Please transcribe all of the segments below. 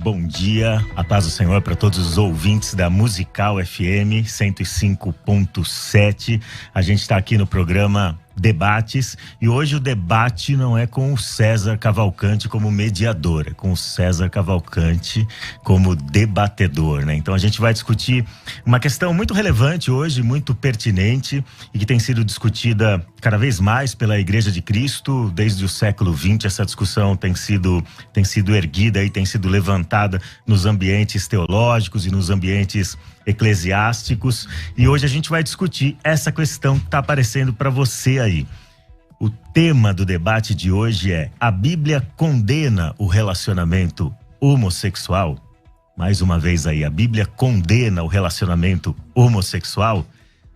bom dia, a paz do Senhor para todos os ouvintes da Musical FM 105.7. A gente está aqui no programa Debates e hoje o debate não é com o César Cavalcante como mediador, é com o César Cavalcante como debatedor, né? Então a gente vai discutir uma questão muito relevante hoje, muito pertinente e que tem sido discutida cada vez mais pela Igreja de Cristo desde o século XX. Essa discussão tem sido erguida e tem sido levantada nos ambientes teológicos e nos ambientes eclesiásticos, e hoje a gente vai discutir essa questão que está aparecendo para você aí. O tema do debate de hoje é: a Bíblia condena o relacionamento homossexual? Mais uma vez aí, a Bíblia condena o relacionamento homossexual?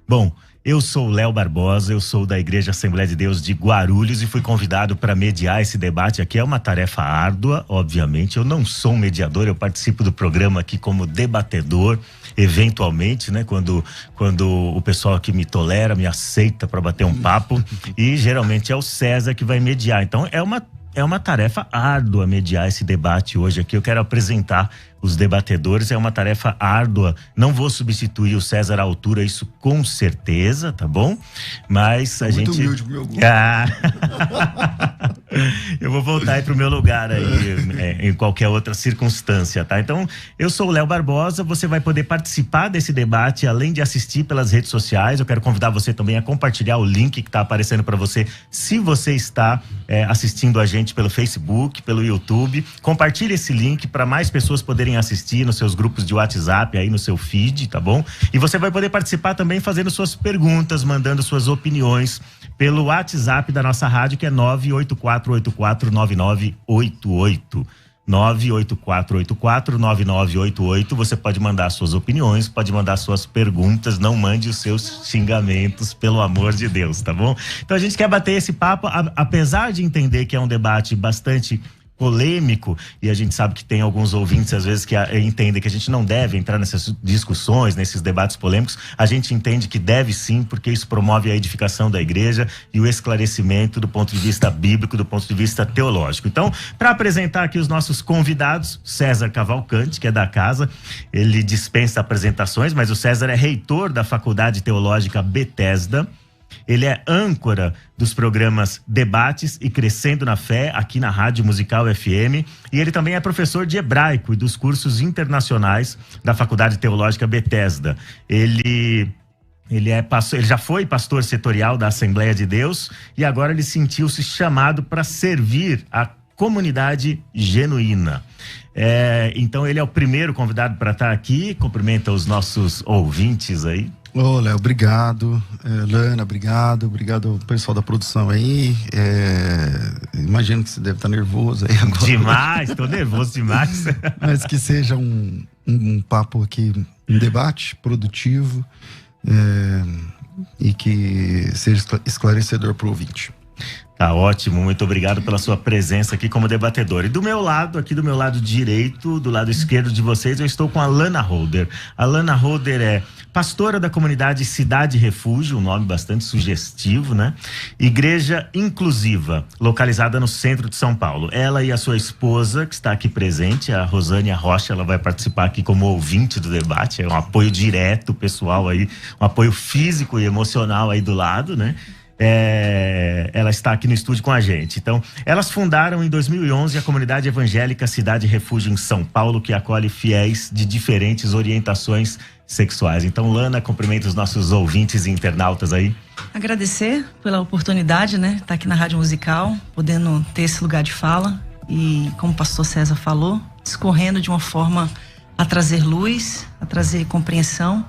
Bom, eu sou o Léo Barbosa, eu sou da Igreja Assembleia de Deus de Guarulhos e fui convidado para mediar esse debate aqui. É uma tarefa árdua, obviamente. Eu não sou um mediador, eu participo do programa aqui como debatedor, eventualmente, né? Quando o pessoal que me tolera, me aceita para bater um papo, e geralmente é o César que vai mediar. Então é uma tarefa árdua mediar esse debate hoje aqui. Eu quero apresentar os debatedores, é uma tarefa árdua. Não vou substituir o César à altura, isso com certeza, tá bom? Mas a gente... Muito humilde pro meu gosto. Eu vou voltar aí pro meu lugar aí, em qualquer outra circunstância, tá? Então, eu sou o Léo Barbosa, você vai poder participar desse debate, além de assistir pelas redes sociais. Eu quero convidar você também a compartilhar o link que tá aparecendo para você, se você está assistindo a gente pelo Facebook, pelo YouTube. Compartilhe esse link para mais pessoas poderem assistir nos seus grupos de WhatsApp, aí no seu feed, tá bom? E você vai poder participar também fazendo suas perguntas, mandando suas opiniões pelo WhatsApp da nossa rádio, que é 984849988. 984849988. Você pode mandar suas opiniões, pode mandar suas perguntas, não mande os seus xingamentos, pelo amor de Deus, tá bom? Então a gente quer bater esse papo, apesar de entender que é um debate bastante polêmico, e a gente sabe que tem alguns ouvintes às vezes que entendem que a gente não deve entrar nessas discussões, nesses debates polêmicos. A gente entende que deve sim, porque isso promove a edificação da igreja e o esclarecimento do ponto de vista bíblico, do ponto de vista teológico. Então, para apresentar aqui os nossos convidados, César Cavalcante, que é da casa, ele dispensa apresentações, mas o César é reitor da Faculdade Teológica Bethesda. Ele é âncora dos programas Debates e Crescendo na Fé, aqui na Rádio Musical FM, e ele também é professor de hebraico e dos cursos internacionais da Faculdade Teológica Bethesda. Ele já foi pastor setorial da Assembleia de Deus e agora ele sentiu-se chamado para servir a comunidade genuína. Então ele é o primeiro convidado para estar aqui. Cumprimenta os nossos ouvintes aí. Ô, Léo, obrigado. Lana, obrigado ao pessoal da produção aí. Imagino que você deve estar nervoso aí agora. Demais, tô nervoso demais. Mas que seja um papo aqui, um debate produtivo, e que seja esclarecedor para o ouvinte. Tá ótimo, muito obrigado pela sua presença aqui como debatedor. E do meu lado, aqui do meu lado direito, do lado esquerdo de vocês, eu estou com a Lana Holder. A Lana Holder é pastora da comunidade Cidade Refúgio, um nome bastante sugestivo, né? Igreja inclusiva, localizada no centro de São Paulo. Ela e a sua esposa, que está aqui presente, a Rosânia Rocha, ela vai participar aqui como ouvinte do debate. É um apoio direto, pessoal aí, um apoio físico e emocional aí do lado, né? Ela está aqui no estúdio com a gente. Então, elas fundaram em 2011 a comunidade evangélica Cidade Refúgio em São Paulo, que acolhe fiéis de diferentes orientações sexuais. Então, Lana, cumprimenta os nossos ouvintes e internautas aí. Agradecer pela oportunidade, né? Estar aqui na Rádio Musical, podendo ter esse lugar de fala e, como o pastor César falou, discorrendo de uma forma a trazer luz, a trazer compreensão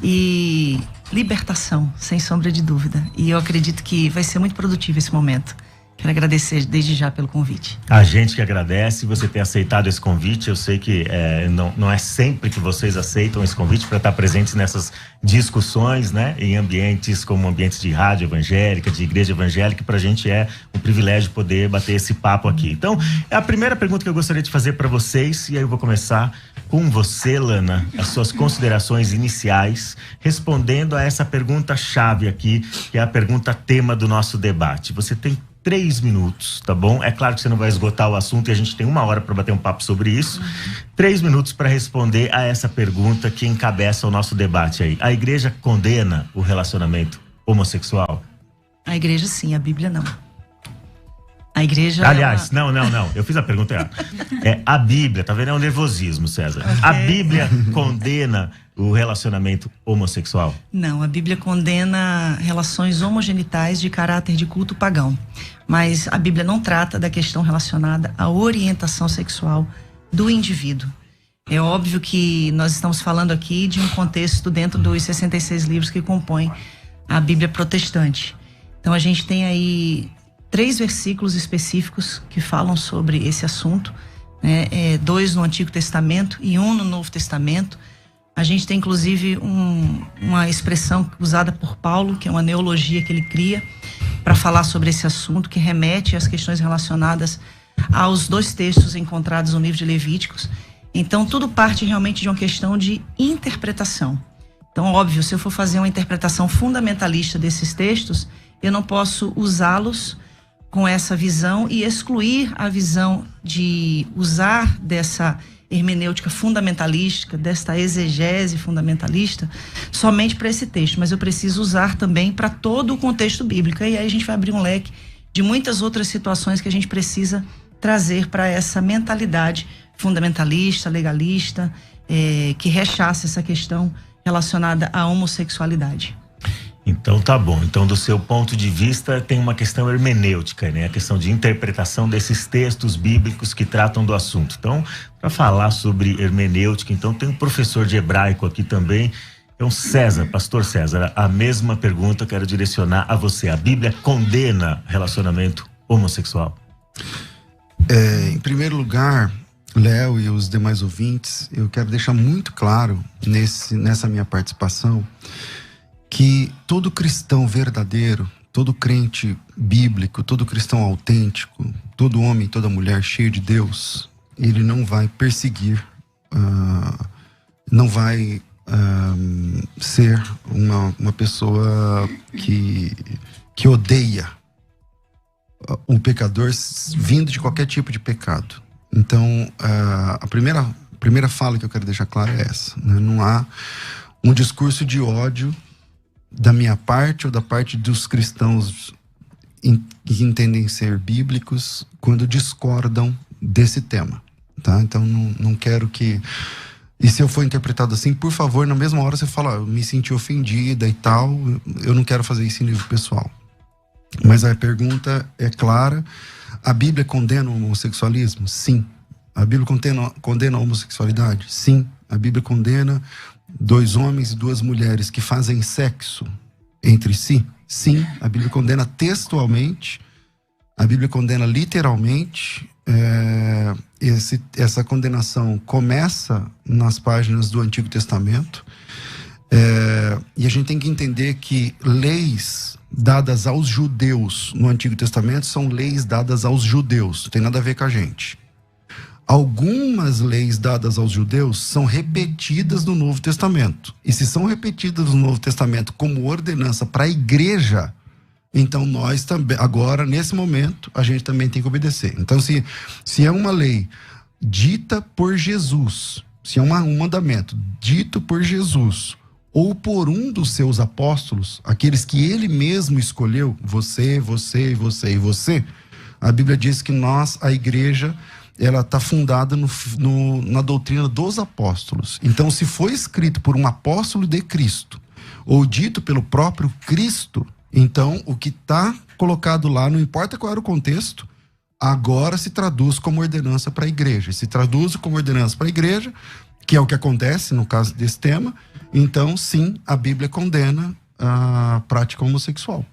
e libertação, sem sombra de dúvida. E eu acredito que vai ser muito produtivo esse momento. Quero agradecer desde já pelo convite. A gente que agradece você ter aceitado esse convite. Eu sei que não é sempre que vocês aceitam esse convite para estar presentes nessas discussões, né? Em ambientes como ambientes de rádio evangélica, de igreja evangélica. Para a gente é um privilégio poder bater esse papo aqui. Então, a primeira pergunta que eu gostaria de fazer para vocês, e aí eu vou começar com você, Lana, as suas considerações iniciais, respondendo a essa pergunta-chave aqui, que é a pergunta tema do nosso debate. Você tem 3 minutos, tá bom? É claro que você não vai esgotar o assunto e a gente tem 1 hora para bater um papo sobre isso. 3 minutos para responder a essa pergunta que encabeça o nosso debate aí. A igreja condena o relacionamento homossexual? A igreja sim, a Bíblia não. A igreja... Aliás, não. Eu fiz a pergunta errada. A Bíblia, tá vendo? É um nervosismo, César. Okay. A Bíblia condena o relacionamento homossexual? Não, a Bíblia condena relações homogenitais de caráter de culto pagão. Mas a Bíblia não trata da questão relacionada à orientação sexual do indivíduo. É óbvio que nós estamos falando aqui de um contexto dentro dos 66 livros que compõem a Bíblia protestante. Então a gente tem aí 3 versículos específicos que falam sobre esse assunto, né? 2 no Antigo Testamento e 1 no Novo Testamento. A gente tem inclusive uma expressão usada por Paulo, que é uma neologia que ele cria para falar sobre esse assunto, que remete às questões relacionadas aos 2 textos encontrados no livro de Levíticos. Então tudo parte realmente de uma questão de interpretação. Então, óbvio, se eu for fazer uma interpretação fundamentalista desses textos, eu não posso usá-los com essa visão e excluir a visão de usar dessa hermenêutica fundamentalística, desta exegese fundamentalista, somente para esse texto, mas eu preciso usar também para todo o contexto bíblico. E aí a gente vai abrir um leque de muitas outras situações que a gente precisa trazer para essa mentalidade fundamentalista, legalista, que rechaça essa questão relacionada à homossexualidade. Então tá bom. Então, do seu ponto de vista, tem uma questão hermenêutica, né? A questão de interpretação desses textos bíblicos que tratam do assunto. Então, para falar sobre hermenêutica, então tem um professor de hebraico aqui também. Então, César, pastor César, a mesma pergunta eu quero direcionar a você. A Bíblia condena relacionamento homossexual? Em primeiro lugar, Léo e os demais ouvintes, eu quero deixar muito claro nessa minha participação que todo cristão verdadeiro, todo crente bíblico, todo cristão autêntico, todo homem, toda mulher cheio de Deus, ele não vai perseguir, não vai ser uma pessoa que odeia um pecador vindo de qualquer tipo de pecado. Então, a primeira fala que eu quero deixar clara é essa, né? Não há um discurso de ódio da minha parte ou da parte dos cristãos que entendem ser bíblicos quando discordam desse tema, tá? Então não quero que... E se eu for interpretado assim, por favor, na mesma hora você fala, eu me senti ofendida e tal, eu não quero fazer isso em nível pessoal. Mas a pergunta é clara: a Bíblia condena o homossexualismo? Sim. A Bíblia condena a homossexualidade? Sim. A Bíblia condena 2 homens e 2 mulheres que fazem sexo entre si? Sim. A Bíblia condena textualmente, a Bíblia condena literalmente. Essa condenação começa nas páginas do Antigo Testamento, e a gente tem que entender que leis dadas aos judeus no Antigo Testamento são leis dadas aos judeus, não tem nada a ver com a gente. Algumas leis dadas aos judeus são repetidas no Novo Testamento. E se são repetidas no Novo Testamento como ordenança para a igreja, então nós também, agora, nesse momento, a gente também tem que obedecer. Então, se é uma lei dita por Jesus, se é um mandamento dito por Jesus, ou por um dos seus apóstolos, aqueles que ele mesmo escolheu, você, você, você e você, a Bíblia diz que nós, a igreja, ela está fundada na doutrina dos apóstolos. Então, se foi escrito por um apóstolo de Cristo, ou dito pelo próprio Cristo, então o que está colocado lá, não importa qual era o contexto, agora se traduz como ordenança para a igreja. Se traduz como ordenança para a igreja, que é o que acontece no caso desse tema, então sim, a Bíblia condena a prática homossexual,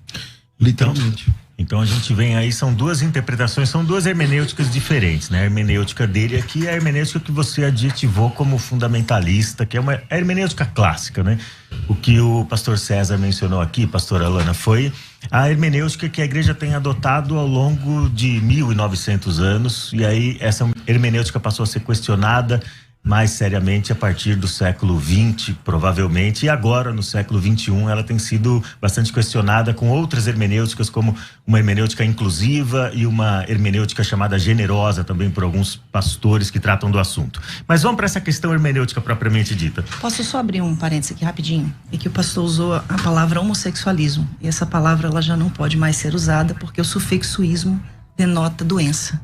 literalmente. Então a gente vem aí, são 2 interpretações, são 2 hermenêuticas diferentes, né? A hermenêutica dele aqui é a hermenêutica que você adjetivou como fundamentalista, que é uma hermenêutica clássica, né? O que o pastor César mencionou aqui, pastora Alana, foi a hermenêutica que a igreja tem adotado ao longo de 1900 anos, e aí essa hermenêutica passou a ser questionada mais seriamente a partir do século XX, provavelmente, e agora no século XXI ela tem sido bastante questionada com outras hermenêuticas, como uma hermenêutica inclusiva e uma hermenêutica chamada generosa também por alguns pastores que tratam do assunto. Mas vamos para essa questão hermenêutica propriamente dita. Posso só abrir um parênteses aqui rapidinho? É que o pastor usou a palavra homossexualismo, e essa palavra ela já não pode mais ser usada porque o sufixo ismo denota doença.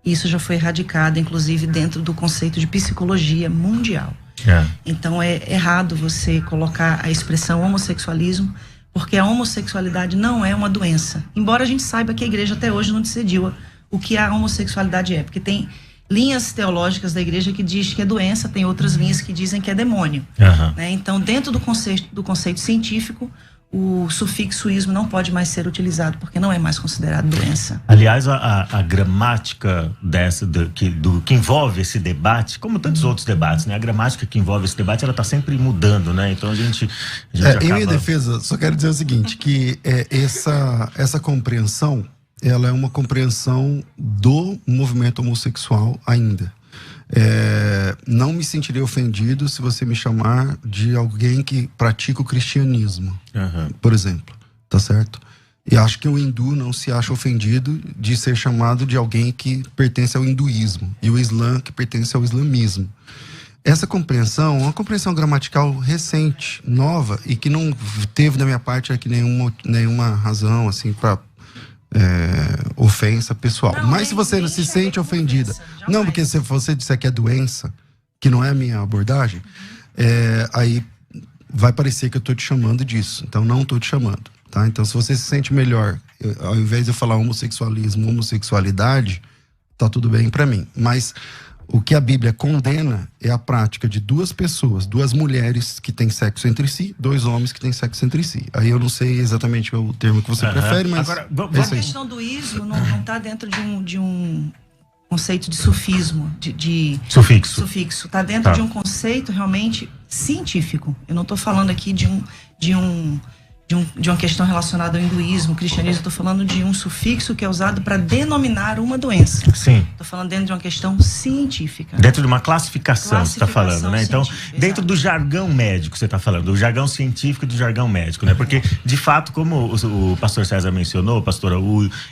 Isso já foi erradicado, inclusive, dentro do conceito de psicologia mundial. Então, é errado você colocar a expressão homossexualismo, porque a homossexualidade não é uma doença. Embora a gente saiba que a igreja até hoje não decidiu o que a homossexualidade é, porque tem linhas teológicas da igreja que diz que é doença, tem outras linhas que dizem que é demônio. Né? Então, dentro do conceito científico, o sufixo ismo não pode mais ser utilizado, porque não é mais considerado doença. Aliás, a gramática que envolve esse debate, como tantos outros debates, né? A gramática que envolve esse debate, ela está sempre mudando, né? Então a gente acaba... Em minha defesa, só quero dizer o seguinte, que essa compreensão, ela é uma compreensão do movimento homossexual ainda. Não me sentirei ofendido se você me chamar de alguém que pratica o cristianismo, por exemplo, tá certo? E acho que o hindu não se acha ofendido de ser chamado de alguém que pertence ao hinduísmo, e o islã que pertence ao islamismo. Essa compreensão é uma compreensão gramatical recente, nova, e que não teve da minha parte aqui nenhuma razão assim para ofensa pessoal. Não, mas se você não se sente ofendida, não, porque se você disser que é doença, que não é a minha abordagem, aí vai parecer que eu tô te chamando disso. Então não tô te chamando, tá? Então se você se sente melhor, ao invés de eu falar homossexualismo, homossexualidade, tá tudo bem pra mim. Mas o que a Bíblia condena é a prática de duas pessoas, duas mulheres que têm sexo entre si, dois homens que têm sexo entre si. Aí eu não sei exatamente o termo que você prefere, mas... Agora, a questão do ismo não está dentro de um conceito de sufismo, de sufixo. Está dentro de um conceito realmente científico. Eu não estou falando aqui de uma questão relacionada ao hinduísmo, cristianismo. Estou falando de um sufixo que é usado para denominar uma doença. Sim. Estou falando dentro de uma questão científica. Dentro de uma classificação você está falando, né? Então, dentro do jargão médico você está falando, do jargão científico e do jargão médico, né? Porque, de fato, como o pastor César mencionou, pastora,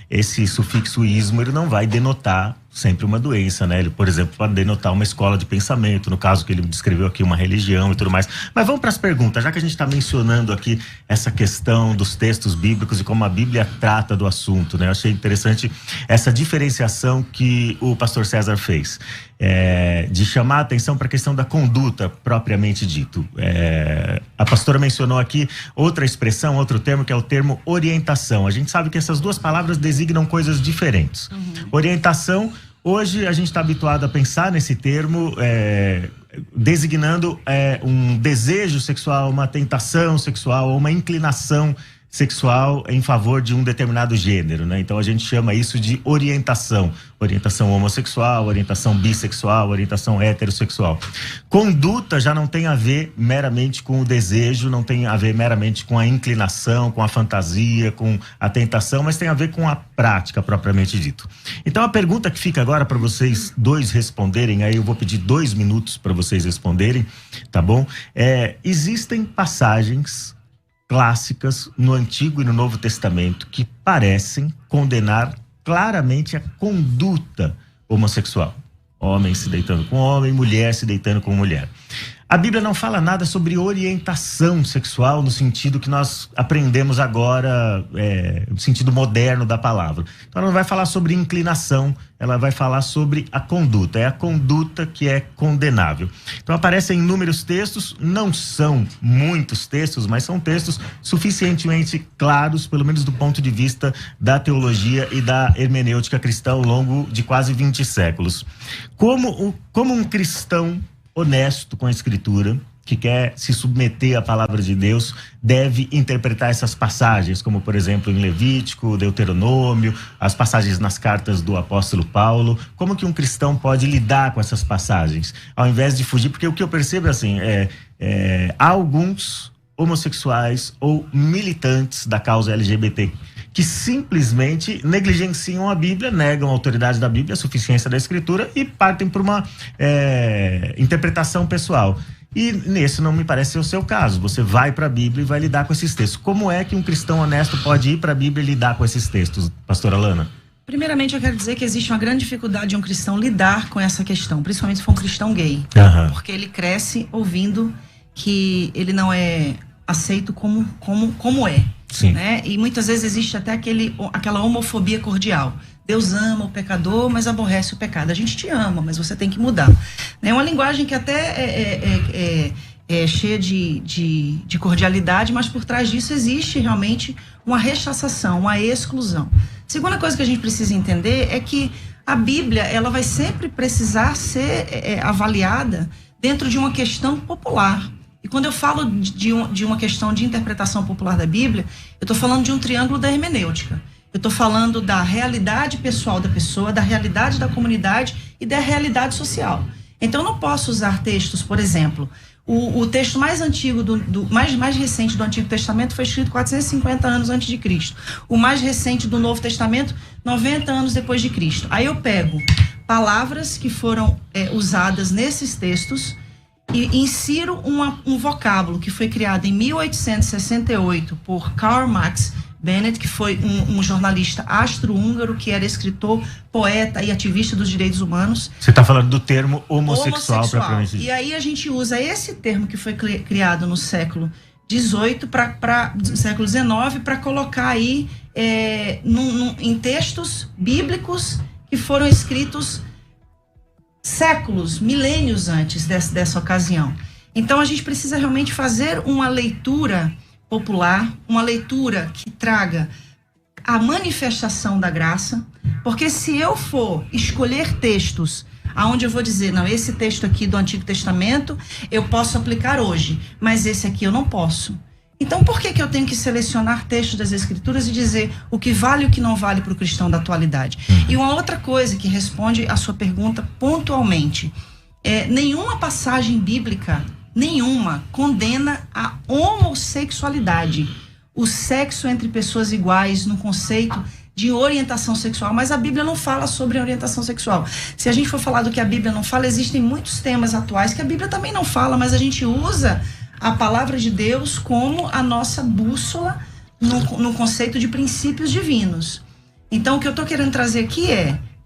esse sufixo ismo, ele não vai denotar sempre uma doença, né? Ele, por exemplo, pode denotar uma escola de pensamento, no caso que ele descreveu aqui, uma religião e tudo mais. Mas vamos para as perguntas, já que a gente está mencionando aqui essa questão dos textos bíblicos e como a Bíblia trata do assunto, né? Eu achei interessante essa diferenciação que o pastor César fez, de chamar a atenção para a questão da conduta propriamente dito. A pastora mencionou aqui outra expressão, outro termo, que é o termo orientação. A gente sabe que essas duas palavras designam coisas diferentes. Orientação, hoje a gente está habituado a pensar nesse termo designando um desejo sexual, uma tentação sexual ou uma inclinação sexual em favor de um determinado gênero, né? Então a gente chama isso de orientação homossexual, orientação bissexual, orientação heterossexual. Conduta já não tem a ver meramente com o desejo, não tem a ver meramente com a inclinação, com a fantasia, com a tentação, mas tem a ver com a prática propriamente dito. Então a pergunta que fica agora para vocês dois responderem, aí eu vou pedir 2 minutos para vocês responderem, tá bom? Existem passagens clássicas no Antigo e no Novo Testamento que parecem condenar claramente a conduta homossexual. Homem se deitando com homem, mulher se deitando com mulher. A Bíblia não fala nada sobre orientação sexual no sentido que nós aprendemos agora, no sentido moderno da palavra. Então ela não vai falar sobre inclinação, ela vai falar sobre a conduta. É a conduta que é condenável. Então aparecem inúmeros textos, não são muitos textos, mas são textos suficientemente claros, pelo menos do ponto de vista da teologia e da hermenêutica cristã ao longo de quase 20 séculos. Como um cristão honesto com a Escritura, que quer se submeter à palavra de Deus, deve interpretar essas passagens, como por exemplo em Levítico, Deuteronômio, as passagens nas cartas do apóstolo Paulo. Como que um cristão pode lidar com essas passagens, ao invés de fugir? Porque o que eu percebo assim, há alguns homossexuais ou militantes da causa LGBTQIA+, que simplesmente negligenciam a Bíblia, negam a autoridade da Bíblia, a suficiência da Escritura e partem por uma interpretação pessoal. E nesse não me parece ser o seu caso. Você vai para a Bíblia e vai lidar com esses textos. Como é que um cristão honesto pode ir para a Bíblia e lidar com esses textos, pastora Lana? Primeiramente, eu quero dizer que existe uma grande dificuldade de um cristão lidar com essa questão, principalmente se for um cristão gay. Porque ele cresce ouvindo que ele não é aceito como é. Sim. Né? E muitas vezes existe até aquela homofobia cordial. Deus ama o pecador, mas aborrece o pecado. A gente te ama, mas você tem que mudar. É uma linguagem que até é cheia de cordialidade, mas por trás disso existe realmente uma rechaçação, uma exclusão. Segunda coisa que a gente precisa entender é que a Bíblia, ela vai sempre precisar ser avaliada dentro de uma questão popular. E quando eu falo de uma questão de interpretação popular da Bíblia, eu estou falando de um triângulo da hermenêutica. Eu estou falando da realidade pessoal da pessoa, da realidade da comunidade e da realidade social. Então, eu não posso usar textos, por exemplo, o texto mais antigo, mais recente do Antigo Testamento foi escrito 450 anos antes de Cristo. O mais recente do Novo Testamento, 90 anos depois de Cristo. Aí eu pego palavras que foram usadas nesses textos e insiro um vocábulo que foi criado em 1868 por Karl Marx Bennett, que foi um jornalista austro-húngaro, que era escritor, poeta e ativista dos direitos humanos. Você está falando do termo homossexual. E aí a gente usa esse termo que foi criado no século XVIII século XIX para colocar aí em textos bíblicos que foram escritos séculos, milênios antes dessa ocasião. Então a gente precisa realmente fazer uma leitura popular, uma leitura que traga a manifestação da graça, porque se eu for escolher textos aonde eu vou dizer, não, esse texto aqui do Antigo Testamento eu posso aplicar hoje, mas esse aqui eu não posso. Então por que eu tenho que selecionar textos das Escrituras e dizer o que vale e o que não vale para o cristão da atualidade? E uma outra coisa que responde a sua pergunta pontualmente, nenhuma passagem bíblica condena a homossexualidade, o sexo entre pessoas iguais no conceito de orientação sexual, mas a Bíblia não fala sobre orientação sexual. Se a gente for falar do que a Bíblia não fala, existem muitos temas atuais que a Bíblia também não fala, mas a gente usa a palavra de Deus como a nossa bússola no conceito de princípios divinos. Então, o que eu estou querendo trazer aqui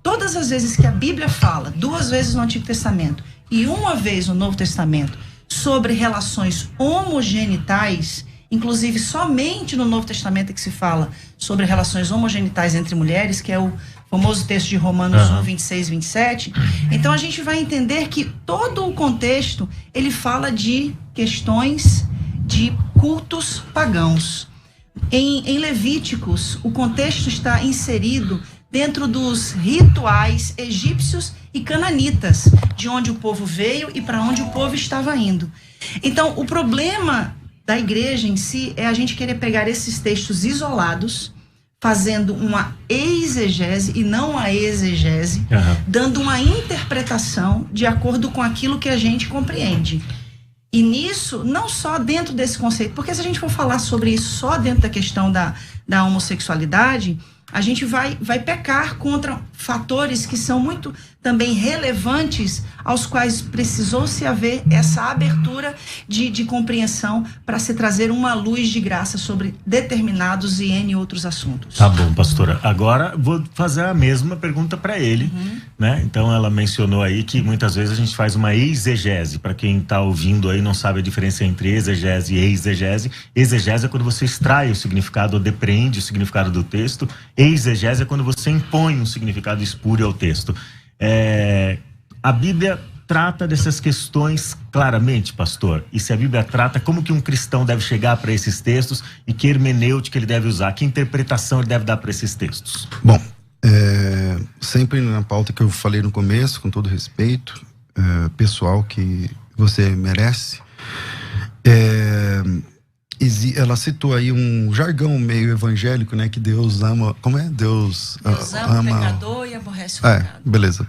todas as vezes que a Bíblia fala, 2 vezes no Antigo Testamento e 1 vez no Novo Testamento, sobre relações homogenitais, inclusive somente no Novo Testamento é que se fala sobre relações homogenitais entre mulheres, que é o famoso texto de Romanos 1, 26, 27. Então a gente vai entender que todo o contexto, ele fala de questões de cultos pagãos. Em Levíticos, o contexto está inserido dentro dos rituais egípcios e cananitas, de onde o povo veio e para onde o povo estava indo. Então, o problema da igreja em si é a gente querer pegar esses textos isolados, fazendo uma exegese e não a exegese, dando uma interpretação de acordo com aquilo que a gente compreende. E nisso, não só dentro desse conceito, porque se a gente for falar sobre isso só dentro da questão da homossexualidade, a gente vai pecar contra fatores que são muito também relevantes, aos quais precisou-se haver essa abertura de compreensão para se trazer uma luz de graça sobre determinados e N outros assuntos. Tá bom, pastora. Agora vou fazer a mesma pergunta para ele, né? Então ela mencionou aí que muitas vezes a gente faz uma exegese. Para quem está ouvindo aí não sabe a diferença entre exegese e exegese. Exegese é quando você extrai o significado ou depreende o significado do texto. Exegese é quando você impõe um significado espúrio ao texto. A Bíblia trata dessas questões claramente, pastor? E se a Bíblia trata, como que um cristão deve chegar para esses textos e que hermenêutica ele deve usar? Que interpretação ele deve dar para esses textos? Bom, sempre na pauta que eu falei no começo, com todo respeito, pessoal, que você merece, ela citou aí um jargão meio evangélico, né? Que Deus ama... Como é? Deus ama o pecador e aborrece o pecado. Beleza.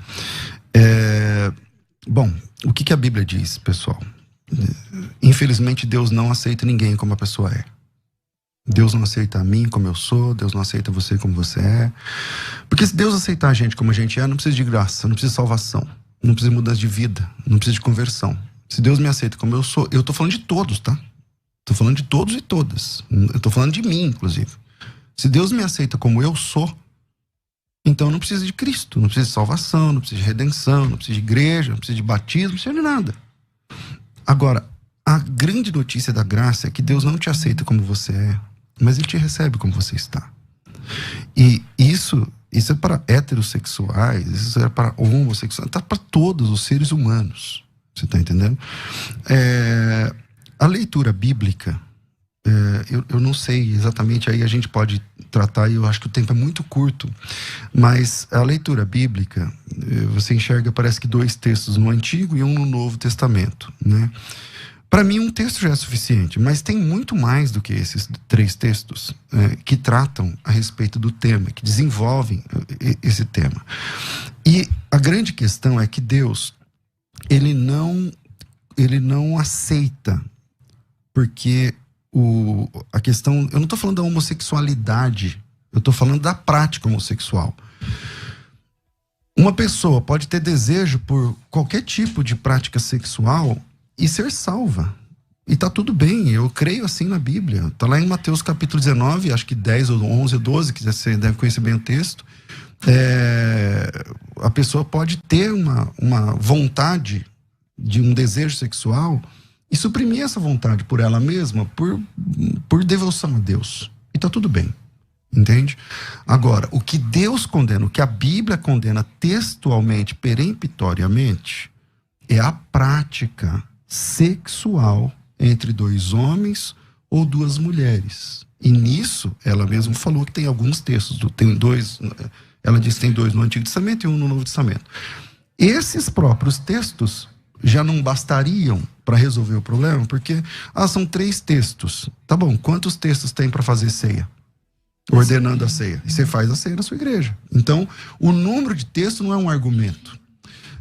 Bom, o que a Bíblia diz, pessoal? Infelizmente, Deus não aceita ninguém como a pessoa é. Deus não aceita a mim como eu sou, Deus não aceita você como você é. Porque se Deus aceitar a gente como a gente é, não precisa de graça, não precisa de salvação, não precisa de mudança de vida, não precisa de conversão. Se Deus me aceita como eu sou, eu tô falando de todos, tá? Tô falando de todos e todas. Eu tô falando de mim, inclusive. Se Deus me aceita como eu sou, então não precisa de Cristo, não precisa de salvação, não precisa de redenção, não precisa de igreja, não precisa de batismo, não precisa de nada. Agora, a grande notícia da graça é que Deus não te aceita como você é, mas Ele te recebe como você está. E isso é para heterossexuais, isso é para homossexuais, tá para todos os seres humanos. Você está entendendo? A leitura bíblica, eu não sei exatamente, aí a gente pode tratar, e eu acho que o tempo é muito curto, mas a leitura bíblica, você enxerga, parece que 2 textos no Antigo e um no Novo Testamento, né? Para mim, um texto já é suficiente, mas tem muito mais do que esses 3 textos que tratam a respeito do tema, que desenvolvem esse tema. E a grande questão é que Deus, ele não aceita, porque a questão, eu não estou falando da homossexualidade, eu estou falando da prática homossexual. Uma pessoa pode ter desejo por qualquer tipo de prática sexual e ser salva. E tá tudo bem, eu creio assim na Bíblia. Tá lá em Mateus capítulo 19, acho que 10 ou 11 ou 12, que você deve conhecer bem o texto. A pessoa pode ter uma vontade de um desejo sexual e suprimir essa vontade por ela mesma, por devoção a Deus. E tá tudo bem, entende? Agora, o que Deus condena, o que a Bíblia condena textualmente, peremptoriamente, é a prática sexual entre 2 homens ou 2 mulheres. E nisso, ela mesma falou que tem alguns textos, ela diz que tem 2 no Antigo Testamento e 1 no Novo Testamento. Esses próprios textos já não bastariam para resolver o problema, porque são 3 textos. Tá bom, quantos textos tem para fazer ceia? Ordenando a ceia. E você faz a ceia na sua igreja. Então, o número de textos não é um argumento.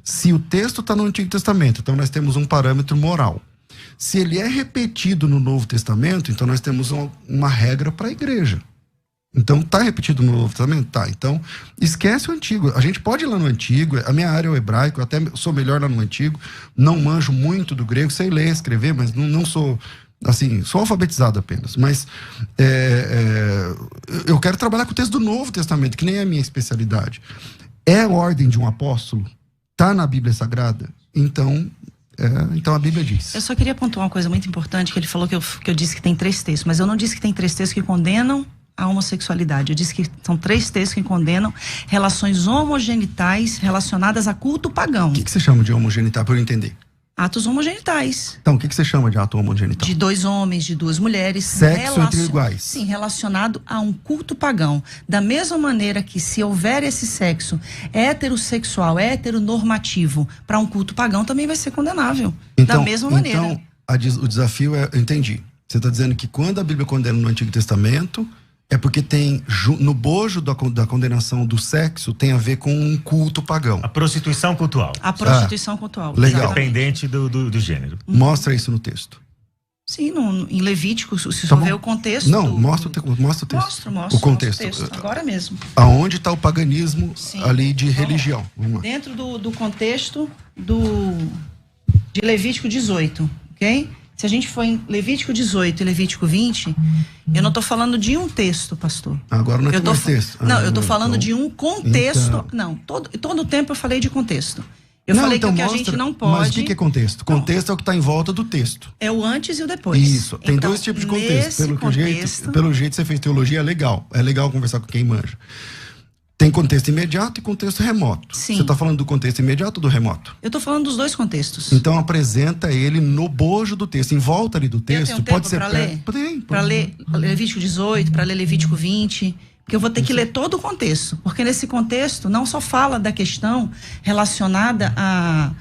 Se o texto está no Antigo Testamento, então nós temos um parâmetro moral. Se ele é repetido no Novo Testamento, então nós temos uma regra para a igreja. Então, está repetido no Novo Testamento? Tá. Então, esquece o Antigo. A gente pode ir lá no Antigo, a minha área é o hebraico, eu até sou melhor lá no Antigo, não manjo muito do grego, sei ler, escrever, mas não sou, assim, sou alfabetizado apenas. Mas eu quero trabalhar com o texto do Novo Testamento, que nem é a minha especialidade. É a ordem de um apóstolo? Está na Bíblia Sagrada? Então a Bíblia diz. Eu só queria pontuar uma coisa muito importante, que ele falou que eu disse que tem 3 textos, mas eu não disse que tem 3 textos que condenam a homossexualidade. Eu disse que são 3 textos que condenam relações homogenitais relacionadas a culto pagão. O que você chama de homogenital, para eu entender? Atos homogenitais. Então, o que você chama de ato homogenital? De 2 homens, de 2 mulheres. Sexo entre iguais. Sim, relacionado a um culto pagão. Da mesma maneira que, se houver esse sexo heterossexual, heteronormativo, para um culto pagão, também vai ser condenável. Então, da mesma maneira. Então, o desafio é, eu entendi. Você está dizendo que quando a Bíblia condena no Antigo Testamento, é porque tem, no bojo da condenação do sexo, tem a ver com um culto pagão. A prostituição cultual. A prostituição cultual. Legal. Independente do gênero. Mostra isso no texto. Sim, em Levítico, se você ver o contexto. Não, mostra o texto. Mostro. O contexto. Agora mesmo. Aonde está o paganismo ali de religião? Vamos lá. Dentro do contexto de Levítico 18, ok? Se a gente for em Levítico 18 e Levítico 20, eu não estou falando de um texto, pastor. Agora não é texto. Não, eu estou falando de um contexto. Então. Não, todo o tempo eu falei de contexto. Eu falei que o que a gente não pode... Mas o que é contexto? Contexto é o que está em volta do texto. É o antes e o depois. Isso. Tem 2 tipos de contexto. Pelo jeito que você fez teologia, é legal. É legal conversar com quem manja. Tem contexto imediato e contexto remoto. Sim. Você está falando do contexto imediato ou do remoto? Eu estou falando dos 2 contextos. Então apresenta ele no bojo do texto, em volta ali do texto. Pode ser para ler Levítico 18, para ler Levítico 20, porque eu vou ter que ler todo o contexto, porque nesse contexto não só fala da questão relacionada a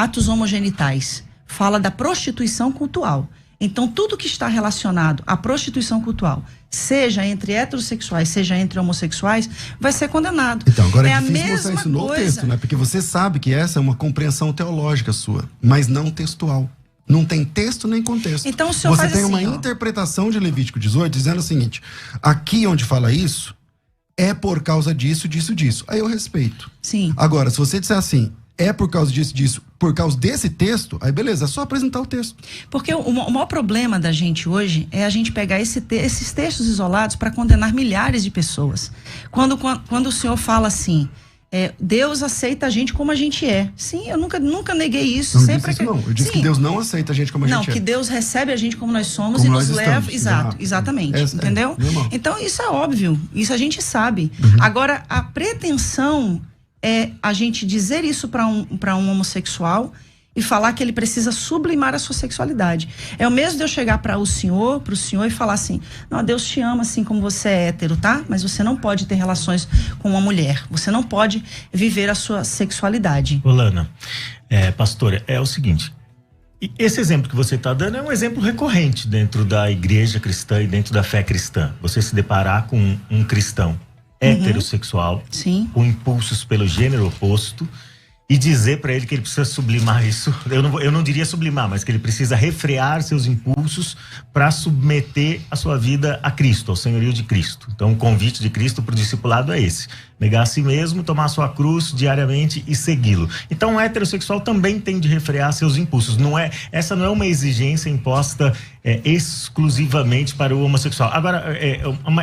atos homogenitais, fala da prostituição cultual. Então, tudo que está relacionado à prostituição cultual, seja entre heterossexuais, seja entre homossexuais, vai ser condenado. Então, agora é difícil mostrar isso no texto, né? Porque você sabe que essa é uma compreensão teológica sua, mas não textual. Não tem texto nem contexto. Então o senhor Você tem assim, uma interpretação de Levítico 18 dizendo o seguinte: aqui onde fala isso, é por causa disso, disso, disso. Aí eu respeito. Sim. Agora, se você disser assim, é por causa disso, disso, por causa desse texto, aí beleza, é só apresentar o texto. Porque o maior problema da gente hoje é a gente pegar esses textos isolados para condenar milhares de pessoas. Quando o senhor fala assim, Deus aceita a gente como a gente é. Sim, eu nunca neguei isso. Não sempre disse isso, não. Eu disse que Deus não aceita a gente como a gente é. Não, que Deus recebe a gente como nós somos como e nos leva. Estamos. Exatamente. Entendeu? Então isso é óbvio. Isso a gente sabe. Agora, a pretensão é a gente dizer isso para um homossexual e falar que ele precisa sublimar a sua sexualidade. É o mesmo de eu chegar para o senhor e falar assim: não, Deus te ama assim como você é hétero, tá? Mas você não pode ter relações com uma mulher. Você não pode viver a sua sexualidade. Olana, pastora, é o seguinte: esse exemplo que você está dando é um exemplo recorrente dentro da igreja cristã e dentro da fé cristã. Você se deparar com um cristão heterossexual, sim, com impulsos pelo gênero oposto, e dizer para ele que ele precisa sublimar isso. Eu não diria sublimar, mas que ele precisa refrear seus impulsos para submeter a sua vida a Cristo, ao senhorio de Cristo. Então o convite de Cristo para o discipulado é esse: negar a si mesmo, tomar a sua cruz diariamente e segui-lo. Então o heterossexual também tem de refrear seus impulsos. Essa não é uma exigência imposta exclusivamente para o homossexual. Agora,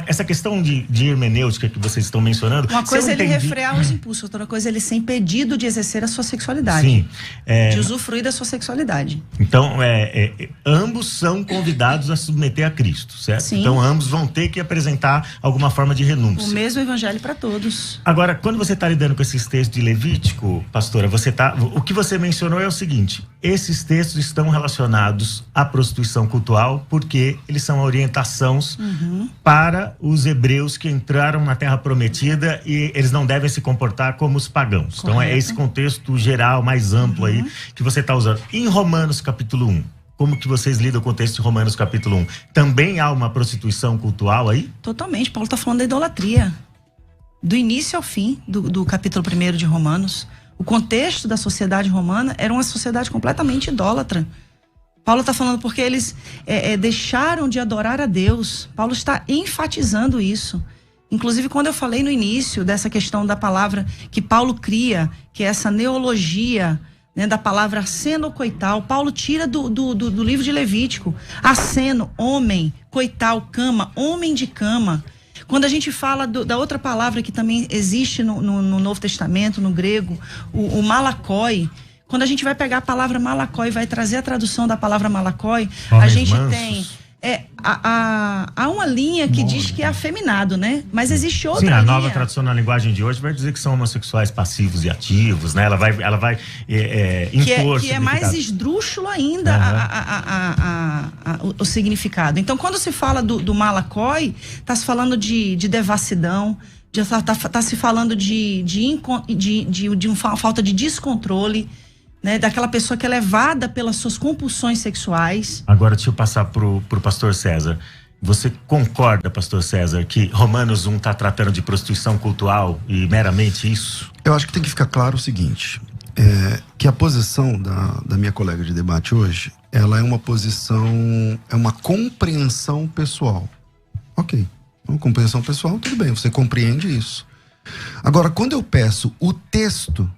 essa questão de hermenêutica que vocês estão mencionando... Uma coisa é ele refrear os impulsos, outra coisa é ele ser impedido de exercer a sua sexualidade. Sim. De usufruir da sua sexualidade. Então, ambos são convidados a submeter a Cristo, certo? Sim. Então, ambos vão ter que apresentar alguma forma de renúncia. O mesmo evangelho para todos. Agora, quando você está lidando com esses textos de Levítico, pastora, o que você mencionou é o seguinte: esses textos estão relacionados à prostituição cultural porque eles são orientações para os hebreus que entraram na Terra Prometida e eles não devem se comportar como os pagãos. Correto. Então é esse contexto geral, mais amplo aí que você está usando. Em Romanos capítulo 1, como que vocês lidam com o texto de Romanos capítulo 1? Também há uma prostituição cultural aí? Totalmente. Paulo está falando da idolatria. Do início ao fim do capítulo 1 de Romanos. O contexto da sociedade romana era uma sociedade completamente idólatra. Paulo está falando porque eles deixaram de adorar a Deus. Paulo está enfatizando isso. Inclusive, quando eu falei no início dessa questão da palavra que Paulo cria, que é essa neologia, né, da palavra aceno ou coital, Paulo tira do livro de Levítico. Aceno, homem, coital, cama, homem de cama. Quando a gente fala da outra palavra que também existe no Novo Testamento, no grego, o malakoi. Quando a gente vai pegar a palavra malakoi e vai trazer a tradução da palavra malakoi, a gente tem... há uma linha que diz que é afeminado, né? Mas existe outra linha. Sim, a nova tradução na linguagem de hoje vai dizer que são homossexuais passivos e ativos, né? Ela vai impor que é mais esdrúxulo ainda o significado. Então, quando se fala do malakoi, está se falando de devassidão, está se falando de uma falta de descontrole, né, daquela pessoa que é levada pelas suas compulsões sexuais. Agora deixa eu passar pro pastor César. Você concorda, pastor César, que Romanos 1 está tratando de prostituição cultural e meramente isso? Eu acho que tem que ficar claro o seguinte, que a posição da minha colega de debate hoje, ela é uma posição, é uma compreensão pessoal. Ok, uma compreensão pessoal, tudo bem, você compreende isso. Agora, quando eu peço o texto,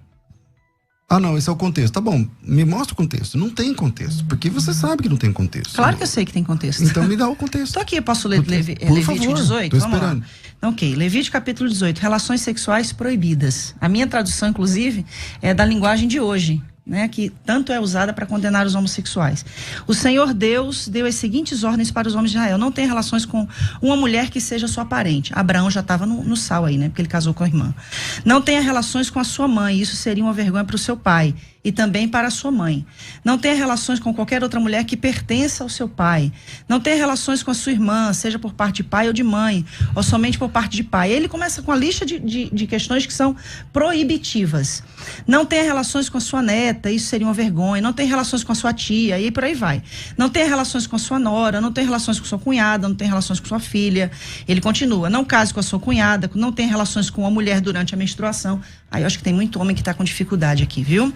não, esse é o contexto. Tá bom, me mostra o contexto. Não tem contexto, porque você sabe que não tem contexto. Claro que eu sei que tem contexto. Então me dá o contexto. Tô aqui, eu posso ler Levítico 18? Tô esperando. Lá. Então, ok, Levítico capítulo 18, relações sexuais proibidas. A minha tradução, inclusive, é da linguagem de hoje, né, que tanto é usada para condenar os homossexuais. O Senhor Deus deu as seguintes ordens para os homens de Israel: não tenha relações com uma mulher que seja sua parente. Abraão já estava no sal aí, né, porque ele casou com a irmã. Não tenha relações com a sua mãe, isso seria uma vergonha para o seu pai e também para a sua mãe. Não tenha relações com qualquer outra mulher que pertença ao seu pai. Não tenha relações com a sua irmã, seja por parte de pai ou de mãe, ou somente por parte de pai. Ele começa com a lista de questões que são proibitivas. Não tenha relações com a sua neta, isso seria uma vergonha. Não tenha relações com a sua tia, e por aí vai. Não tenha relações com a sua nora, não tenha relações com sua cunhada, não tenha relações com sua filha. Ele continua: não case com a sua cunhada, não tenha relações com uma mulher durante a menstruação. Aí eu acho que tem muito homem que está com dificuldade aqui, viu?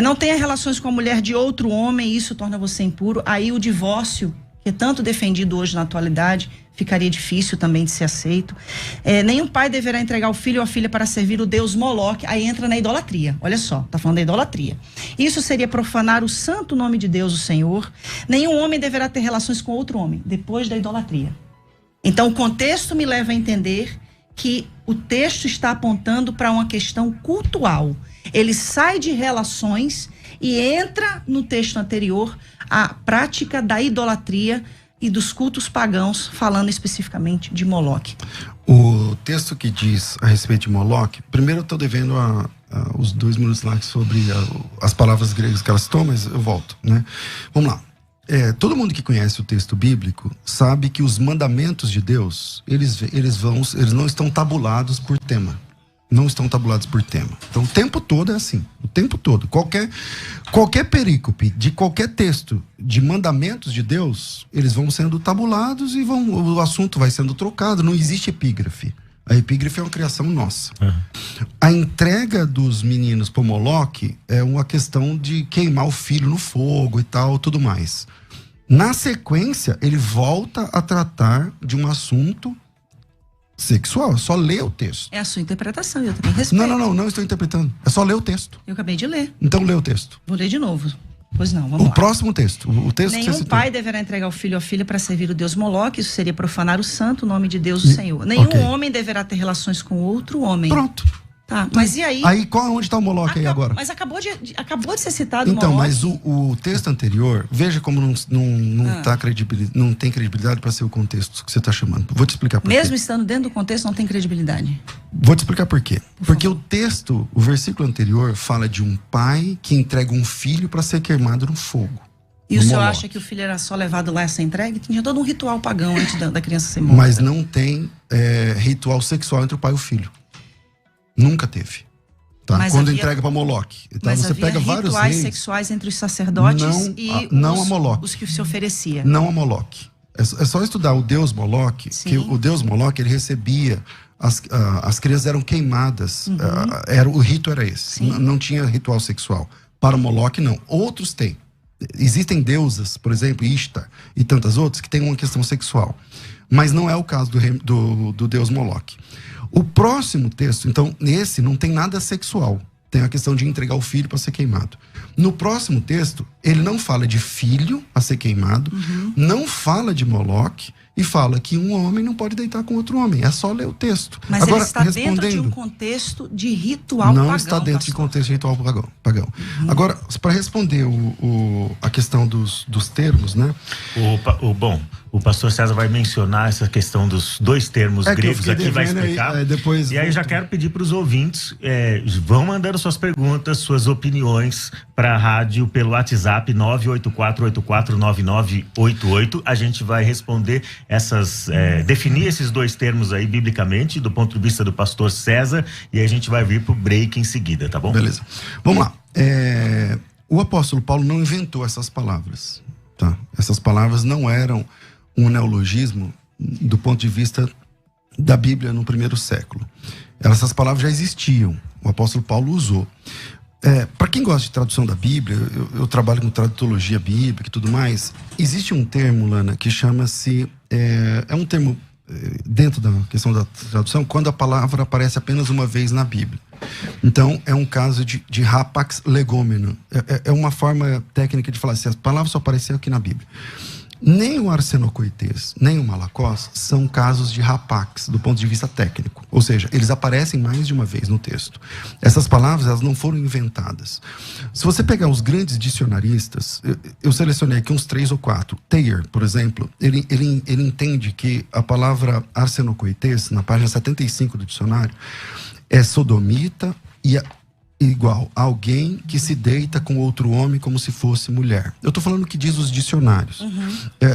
Não tenha relações com a mulher de outro homem, isso torna você impuro. Aí o divórcio, que é tanto defendido hoje na atualidade, ficaria difícil também de ser aceito. Nenhum pai deverá entregar o filho ou a filha para servir o deus Moloque. Aí entra na idolatria. Olha só, tá falando da idolatria. Isso seria profanar o santo nome de Deus, o Senhor. Nenhum homem deverá ter relações com outro homem, depois da idolatria. Então, o contexto me leva a entender que o texto está apontando para uma questão cultual. Ele sai de relações e entra no texto anterior a prática da idolatria e dos cultos pagãos, falando especificamente de Moloque. O texto que diz a respeito de Moloque, primeiro eu estou devendo os 2 minutos lá sobre as palavras gregas que elas citam, mas eu volto, né? Vamos lá. Todo mundo que conhece o texto bíblico sabe que os mandamentos de Deus, eles não estão tabulados por tema. Não estão tabulados por tema. Então o tempo todo é assim. O tempo todo. Qualquer perícope de qualquer texto de mandamentos de Deus, eles vão sendo tabulados e o assunto vai sendo trocado. Não existe epígrafe. A epígrafe é uma criação nossa. A entrega dos meninos para Moloque é uma questão de queimar o filho no fogo e tal, tudo mais. Na sequência, ele volta a tratar de um assunto sexual. É só ler o texto. É a sua interpretação, eu também respeito. Não estou interpretando. É só ler o texto. Eu acabei de ler. Então lê o texto. Vou ler de novo. Pois não, vamos lá. O próximo texto. O texto Nenhum que você citou. pai deverá entregar o filho ou a filha para servir o deus Moloque. Isso seria profanar o santo nome de Deus, o Senhor. Nenhum homem deverá ter relações com outro homem. Pronto. Tá, mas e aí? Aí onde está o Moloque aí agora? Mas acabou de ser citado então, o Moloque. Mas o texto anterior, veja como não tem credibilidade para ser o contexto que você está chamando. Vou te explicar por quê. Mesmo estando dentro do contexto, não tem credibilidade. Vou te explicar por quê. Porque o texto, o versículo anterior, fala de um pai que entrega um filho para ser queimado no fogo. E o senhor acha que o filho era só levado lá a ser entregue? Tinha todo um ritual pagão antes da criança ser morta. Mas não tem ritual sexual entre o pai e o filho. Nunca teve. Tá? Quando entrega para Moloque. Tá? Mas você pega vários rituais sexuais entre os sacerdotes não a Moloque. Os que se oferecia. Não a Moloque. É só estudar o deus Moloque, que o deus Moloque, ele recebia, as crianças eram queimadas, o rito era esse. Não tinha ritual sexual. Para o Moloque, não. Outros têm. Existem deusas, por exemplo, Ishtar e tantas outras, que têm uma questão sexual. Mas não é o caso do deus Moloque. O próximo texto, então, nesse não tem nada sexual. Tem a questão de entregar o filho para ser queimado. No próximo texto, ele não fala de filho a ser queimado, não fala de Moloque e fala que um homem não pode deitar com outro homem. É só ler o texto. Mas agora, ele está dentro de um contexto de ritual pagão. Não está dentro de contexto de ritual pagão. Agora, para responder a questão dos termos, né? O pastor César vai mencionar essa questão dos 2 termos gregos aqui, vai explicar. E aí já quero pedir para os ouvintes, vão mandando suas perguntas, suas opiniões para a rádio pelo WhatsApp 984849988. A gente vai responder definir esses 2 termos aí biblicamente, do ponto de vista do pastor César, e aí a gente vai vir pro break em seguida, tá bom? Beleza. Vamos lá. O apóstolo Paulo não inventou essas palavras, tá? Essas palavras não eram um neologismo do ponto de vista da Bíblia no primeiro século. Essas palavras já existiam, o apóstolo Paulo usou. Para quem gosta de tradução da Bíblia, eu trabalho com tradutologia bíblica e tudo mais, existe um termo, Lana, que chama-se, é um termo dentro da questão da tradução, quando a palavra aparece apenas uma vez na Bíblia. Então, é um caso de rapax legomeno. É uma forma técnica de falar assim, as palavras só apareceram aqui na Bíblia. Nem o arsenocoites, nem o malacós são casos de rapax, do ponto de vista técnico. Ou seja, eles aparecem mais de uma vez no texto. Essas palavras, elas não foram inventadas. Se você pegar os grandes dicionaristas, eu selecionei aqui uns 3 ou 4. Thayer, por exemplo, ele entende que a palavra arsenocoites, na página 75 do dicionário, é sodomita e igual a alguém que se deita com outro homem como se fosse mulher. Eu estou falando o que diz os dicionários.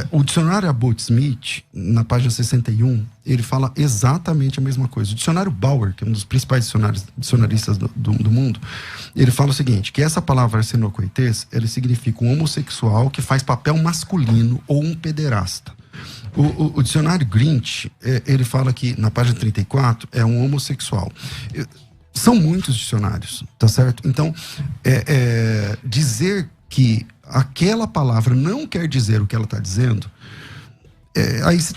O dicionário Abbott Smith, na página 61, ele fala exatamente a mesma coisa. O dicionário Bauer, que é um dos principais dicionaristas do mundo, ele fala o seguinte, que essa palavra arsenocoites, ele significa um homossexual que faz papel masculino ou um pederasta. O dicionário Grinch, ele fala que, na página 34, é um homossexual. São muitos dicionários, tá certo? Então, dizer que aquela palavra não quer dizer o que ela está dizendo,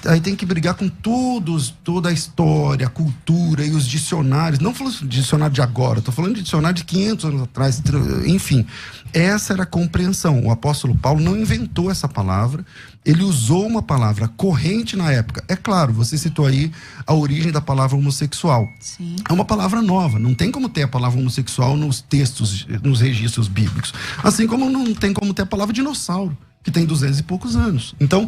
aí tem que brigar com toda a história, a cultura e os dicionários. Não falando de dicionário de agora, estou falando de dicionário de 500 anos atrás. Enfim, essa era a compreensão. O apóstolo Paulo não inventou essa palavra, ele usou uma palavra corrente na época. É claro, você citou aí a origem da palavra homossexual. Sim. É uma palavra nova, não tem como ter a palavra homossexual nos textos, nos registros bíblicos. Assim como não tem como ter a palavra dinossauro, que tem 200 e poucos anos. Então,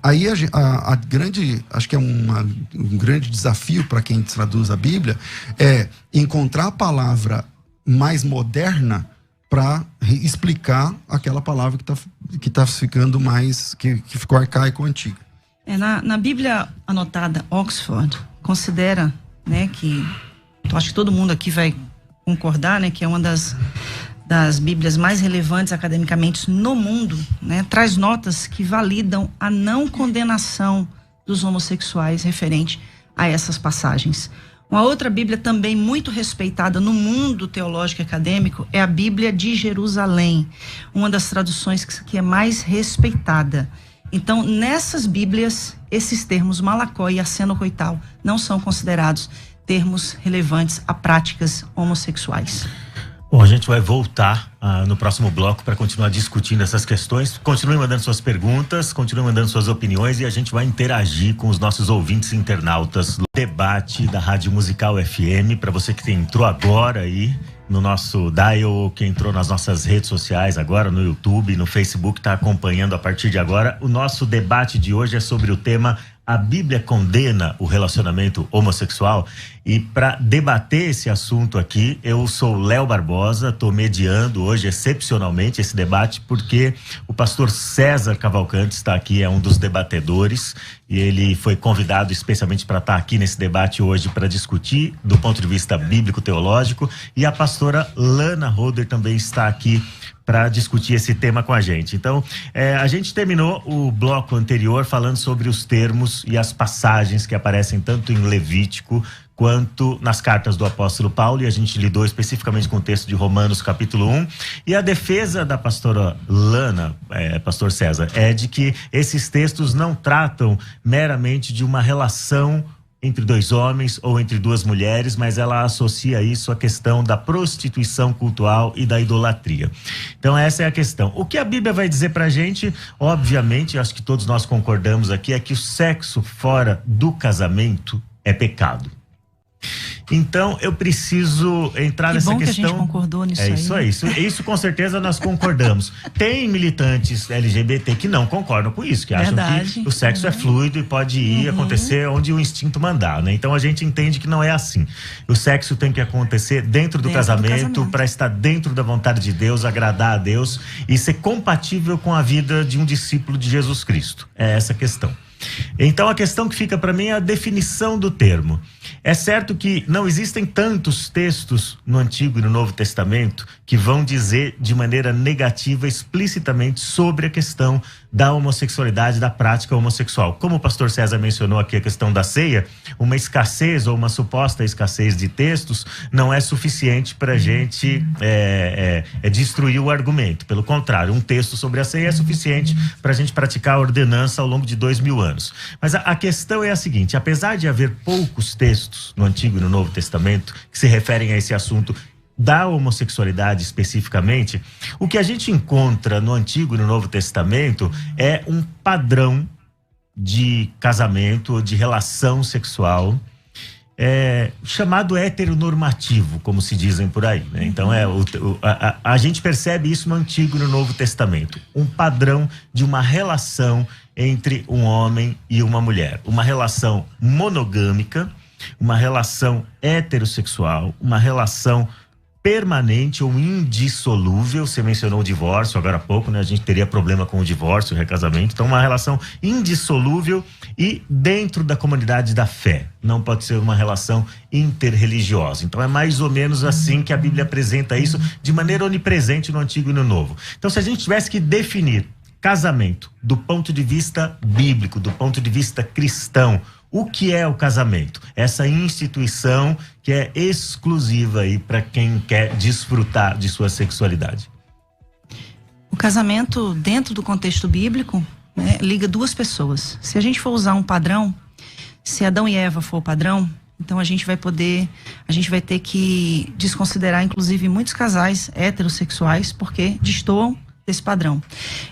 aí a grande, acho que é um grande desafio para quem traduz a Bíblia, é encontrar a palavra mais moderna para explicar aquela palavra que tá ficando mais, que ficou arcaico, antiga. Na Bíblia anotada Oxford, considera, né, que eu acho que todo mundo aqui vai concordar, né, que é uma das Bíblias mais relevantes academicamente no mundo, né, traz notas que validam a não condenação dos homossexuais referente a essas passagens. Uma outra Bíblia também muito respeitada no mundo teológico e acadêmico é a Bíblia de Jerusalém, uma das traduções que é mais respeitada. Então, nessas Bíblias, esses termos malacó e aceno-coital não são considerados termos relevantes a práticas homossexuais. Bom, a gente vai voltar no próximo bloco para continuar discutindo essas questões. Continue mandando suas perguntas, continue mandando suas opiniões e a gente vai interagir com os nossos ouvintes e internautas. Debate da Rádio Musical FM, para você que entrou agora aí no nosso dial, que entrou nas nossas redes sociais agora, no YouTube, no Facebook, está acompanhando a partir de agora. O nosso debate de hoje é sobre o tema: a Bíblia condena o relacionamento homossexual? E para debater esse assunto aqui, eu sou Léo Barbosa, estou mediando hoje excepcionalmente esse debate, porque o pastor César Cavalcante está aqui, é um dos debatedores, e ele foi convidado especialmente para estar aqui nesse debate hoje para discutir do ponto de vista bíblico-teológico, e a pastora Lana Roder também está aqui para discutir esse tema com a gente. Então, a gente terminou o bloco anterior falando sobre os termos e as passagens que aparecem tanto em Levítico quanto nas cartas do apóstolo Paulo, e a gente lidou especificamente com o texto de Romanos capítulo 1, e a defesa da pastora Lana, pastor César, é de que esses textos não tratam meramente de uma relação entre dois homens ou entre duas mulheres, mas ela associa isso à questão da prostituição cultural e da idolatria. Então essa é a questão. O que a Bíblia vai dizer pra gente, obviamente, acho que todos nós concordamos aqui, é que o sexo fora do casamento é pecado. Então eu preciso entrar nessa questão. Que a gente concordou nisso aí. Isso com certeza nós concordamos. Tem militantes LGBT que não concordam com isso, que acham que o sexo é fluido e pode ir acontecer onde o instinto mandar, né? Então a gente entende que não é assim. O sexo tem que acontecer dentro do casamento para estar dentro da vontade de Deus, agradar a Deus e ser compatível com a vida de um discípulo de Jesus Cristo. É essa a questão. Então a questão que fica para mim é a definição do termo. É certo que não existem tantos textos no Antigo e no Novo Testamento que vão dizer de maneira negativa explicitamente sobre a questão da homossexualidade, da prática homossexual. Como o pastor César mencionou aqui a questão da ceia, uma escassez ou uma suposta escassez de textos não é suficiente para a gente destruir o argumento. Pelo contrário, um texto sobre a ceia é suficiente para a gente praticar a ordenança ao longo de 2000 anos. Mas a questão é a seguinte: apesar de haver poucos textos no Antigo e no Novo Testamento que se referem a esse assunto da homossexualidade especificamente, o que a gente encontra no Antigo e no Novo Testamento é um padrão de casamento ou de relação sexual chamado heteronormativo, como se dizem por aí, né? Então a gente percebe isso no Antigo e no Novo Testamento, um padrão de uma relação entre um homem e uma mulher, uma relação monogâmica, uma relação heterossexual, uma relação permanente ou indissolúvel. Você mencionou o divórcio agora há pouco, né? A gente teria problema com o divórcio, o recasamento. Então, uma relação indissolúvel e dentro da comunidade da fé. Não pode ser uma relação interreligiosa. Então, é mais ou menos assim que a Bíblia apresenta isso de maneira onipresente no Antigo e no Novo. Então, se a gente tivesse que definir casamento do ponto de vista bíblico, do ponto de vista cristão, O que é o casamento? Essa instituição que é exclusiva aí para quem quer desfrutar de sua sexualidade. O casamento, dentro do contexto bíblico, né, liga duas pessoas. Se a gente for usar um padrão, se Adão e Eva for o padrão, então a gente vai ter que desconsiderar, inclusive, muitos casais heterossexuais, porque destoam desse padrão.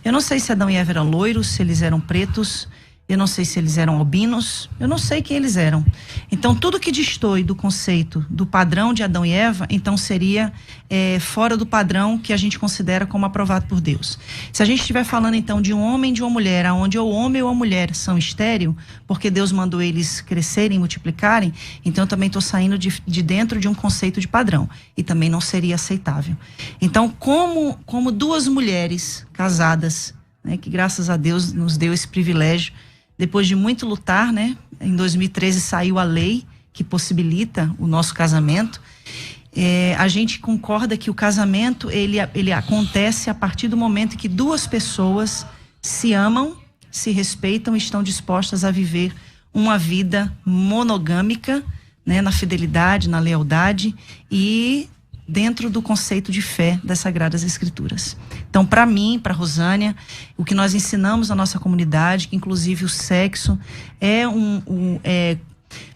Eu não sei se Adão e Eva eram loiros, se eles eram pretos, eu não sei se eles eram albinos, eu não sei quem eles eram. Então, tudo que destoe do conceito, do padrão de Adão e Eva, então seria fora do padrão que a gente considera como aprovado por Deus. Se a gente estiver falando, então, de um homem e de uma mulher, onde o homem ou a mulher são estéril, porque Deus mandou eles crescerem e multiplicarem, então eu também estou saindo de dentro de um conceito de padrão. E também não seria aceitável. Então, como duas mulheres casadas, né, que graças a Deus nos deu esse privilégio, depois de muito lutar, né? Em 2013 saiu a lei que possibilita o nosso casamento. A gente concorda que o casamento, ele acontece a partir do momento em que duas pessoas se amam, se respeitam e estão dispostas a viver uma vida monogâmica, né? Na fidelidade, na lealdade e dentro do conceito de fé das Sagradas Escrituras. Então, para mim, para Rosânia, o que nós ensinamos na nossa comunidade, que inclusive o sexo é